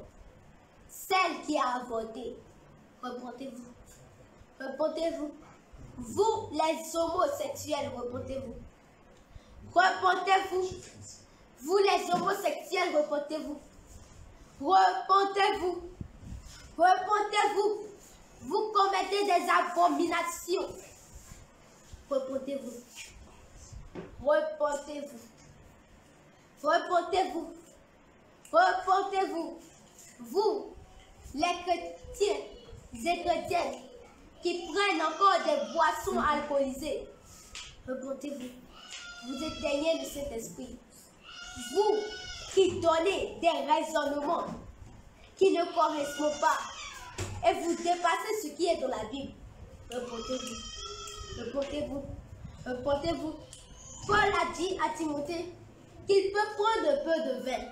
celle qui a avorté, repentez-vous. Repentez-vous. Vous, les homosexuels, repentez-vous. Repentez-vous. Vous, les homosexuels, repentez-vous. Repentez-vous. Repentez-vous. Vous commettez des abominations. Repentez-vous. Repentez-vous. Repentez-vous. Repentez-vous. Vous, les chrétiens et chrétiennes qui prennent encore des boissons alcoolisées, repentez-vous. Vous éteignez le Saint-Esprit. Vous qui donnez des raisonnements qui ne correspondent pas et vous dépassez ce qui est dans la Bible, repentez-vous. Repentez-vous. Repentez-vous. Paul a dit à Timothée qu'il peut prendre un peu de vin.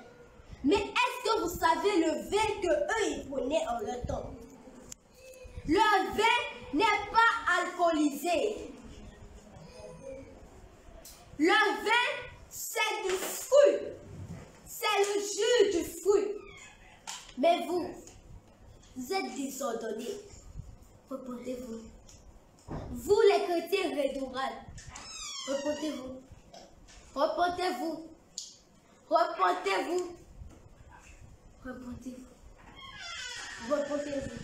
Mais est-ce que vous savez le vin qu'eux ils prenaient en leur temps? Le vin n'est pas alcoolisé. Le vin, c'est du fruit. C'est le jus du fruit. Mais vous Vous êtes désordonnés. Repentez-vous. Vous, les chrétiens redourables, repentez-vous. Repentez-vous. Repentez-vous. Repentez-vous. Repentez-vous.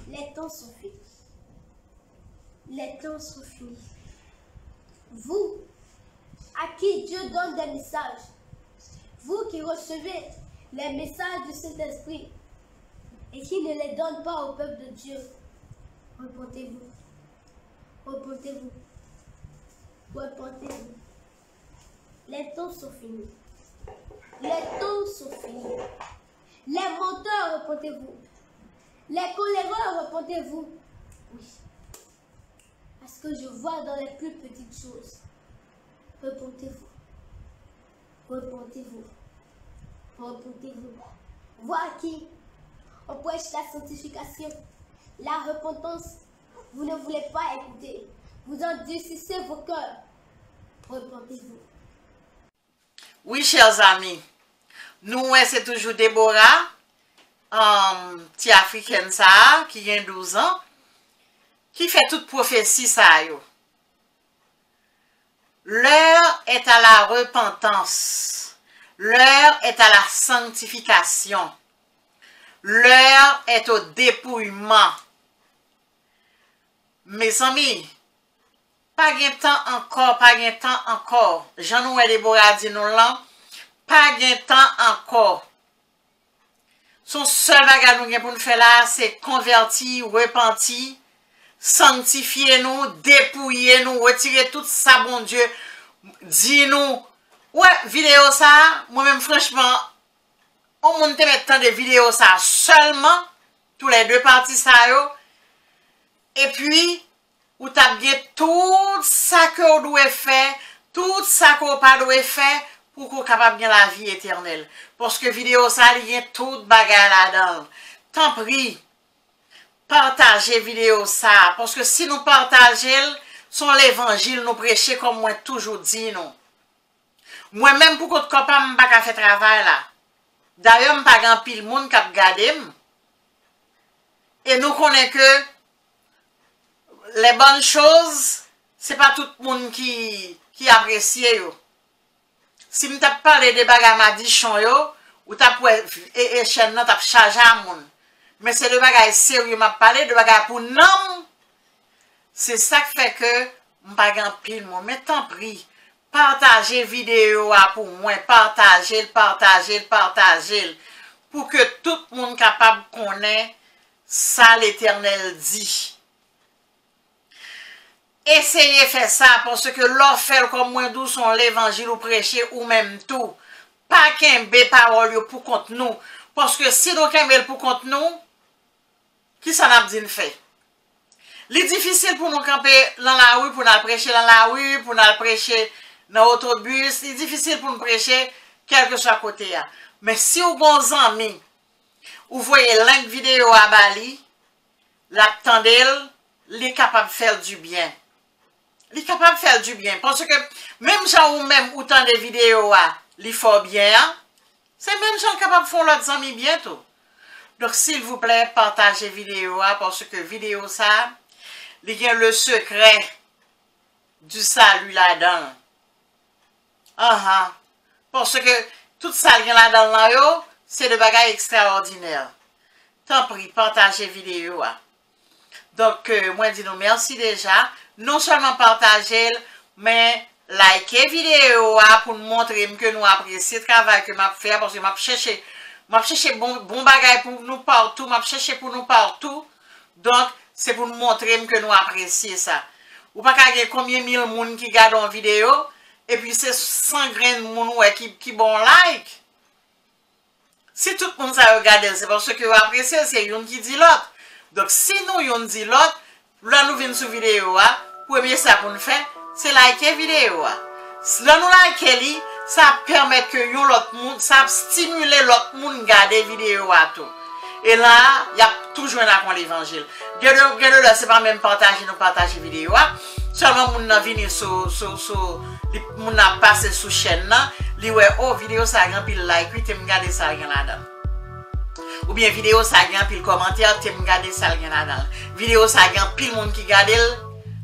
Les temps sont finis. Les temps sont finis. Vous, à qui Dieu donne des messages, vous qui recevez les messages du Saint-Esprit et qui ne les donne pas au peuple de Dieu, repentez-vous. Repentez-vous. Repentez-vous. Les temps sont finis. Les temps sont finis. Les menteurs, repentez-vous. Les coléreux, repentez-vous. Oui. Parce que je vois dans les plus petites choses. Repentez-vous. Repentez-vous. Repentez-vous. Voir qui on prêche la sanctification, la repentance. Vous ne voulez pas écouter. Vous endurcissez vos cœurs. Repentez-vous. Oui, chers amis. Nous, c'est toujours Déborah, petit africaine ça, qui a 12 ans, qui fait toute prophétie ça yo. L'heure est à la repentance. L'heure est à la sanctification. L'heure est au dépouillement. Mes amis, pas de temps encore, pas de temps encore. Jean-Noël Déborah dit nous là, pas de temps encore. Son seul bagage pour nous faire là, c'est convertir, repentir, sanctifier nous, dépouiller nous, retirer tout ça, bon Dieu. Dis-nous, ouais, vidéo ça, moi-même franchement, on monte maintenant des vidéos ça seulement, tous les deux parties ça yo. Et puis, ou t'as bien tout ça que vous doit faire, tout ça que vous pas doit faire pour que vous capable bien la vie éternelle. Parce que vidéo ça, il y a tout bagarre là-dedans. Tant pis, partagez vidéo ça. Parce que si nous partageons, son l'évangile nous prêcher comme moi toujours dit non. Moi-même pour que copain m'pas ka faire travail là. D'ailleurs, m'pas grand pile monde qui a regardé. Et nous connaissons que les bonnes choses, c'est pas tout le monde qui apprécie yo. Si je t'ai parlé de bagages madichon yo, ou t'as pour et chaîne nan t'as chargé à moun. Mais c'est de bagages sérieux m'a parlé de bagages pour non. C'est ça qui fait que m'pas grand pile mon mais tant pis. Partagez vidéo pour moi, partagez pour que tout le monde capable connaît ça l'Éternel dit. Essayez de faire ça parce que l'offre comme moi d'où sont l'évangile ou prêcher ou même tout. Pas qu'un bé parole pour contre nous. Parce que si nous qu'un pour contre nous, qui ça n'a pas fait? C'est difficile pour nous camper dans la rue, pour nous prêcher dans la rue, pour nous prêcher dans l'autobus. C'est difficile pour nous prêcher quel que soit côté. Mais si vous avez des amis, vous voyez l'un vidéo à Bali, l'attendez, il est capable de faire du bien. Il est capable de faire du bien. Parce que même gens ou même autant de vidéos, il faut bien. C'est même gens capables de faire leurs amis bientôt. Donc s'il vous plaît, partagez vidéo parce que vidéo ça, il y a le secret du salut là-dedans. Parce que tout ça là-dedans, c'est de bagages extraordinaires. Tant pis, partagez vidéo. Donc, moi, dis nous merci déjà. Non seulement partager, mais liker vidéo pour nous montrer que nous apprécions le travail que m'a fait. Parce que m'a cherché bon bagage pour nous partout. M'a cherché pour nous partout. Donc, c'est pour nous montrer que nous apprécions ça. Ou pas qu'il y ait combien mille personnes qui regardent une vidéo. Et puis, c'est 100 grains de monde qui bon like. Si tout le monde a regardé, c'est parce que vous appréciez, c'est une qui dit l'autre. Donc, si nous, yon dit l'autre, là, nous venons sur vidéo, premier ça pour nous faire, c'est liker vidéo. Si là, nous liker, ça permet que yon l'autre monde, ça stimule l'autre monde à regarder vidéo à tout. Et là, il y a toujours un l'évangile. Regardez là, c'est pas même partager vidéo. Seulement, moun nan vini moun nan passe sous chaîne nan, li wè, oh, vidéo ça grand pile like, oui, te m'gade ça rien là-dedans. Ou bien vidéo ça gagne pile commentaire, tu me regarder ça gagne là-dedans. Vidéo ça gagne pile monde qui regarde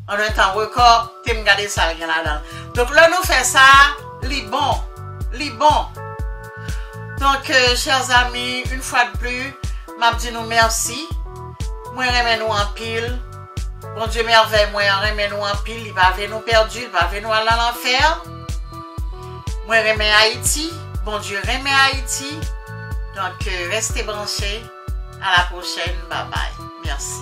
en un temps record, tu me regarder ça gagne là-dedans. Donc là nous fait ça, li bon. Donc chers amis, une fois de plus, m'a dit nous merci. Moi remercie nous en pile. Bon Dieu merveille, moi remercie nous en pile, il va venir nous perdu, il va venir nous aller à l'enfer. Moi remercie Haïti. Bon Dieu remercie Haïti. Donc, restez branchés. À la prochaine. Bye bye. Merci.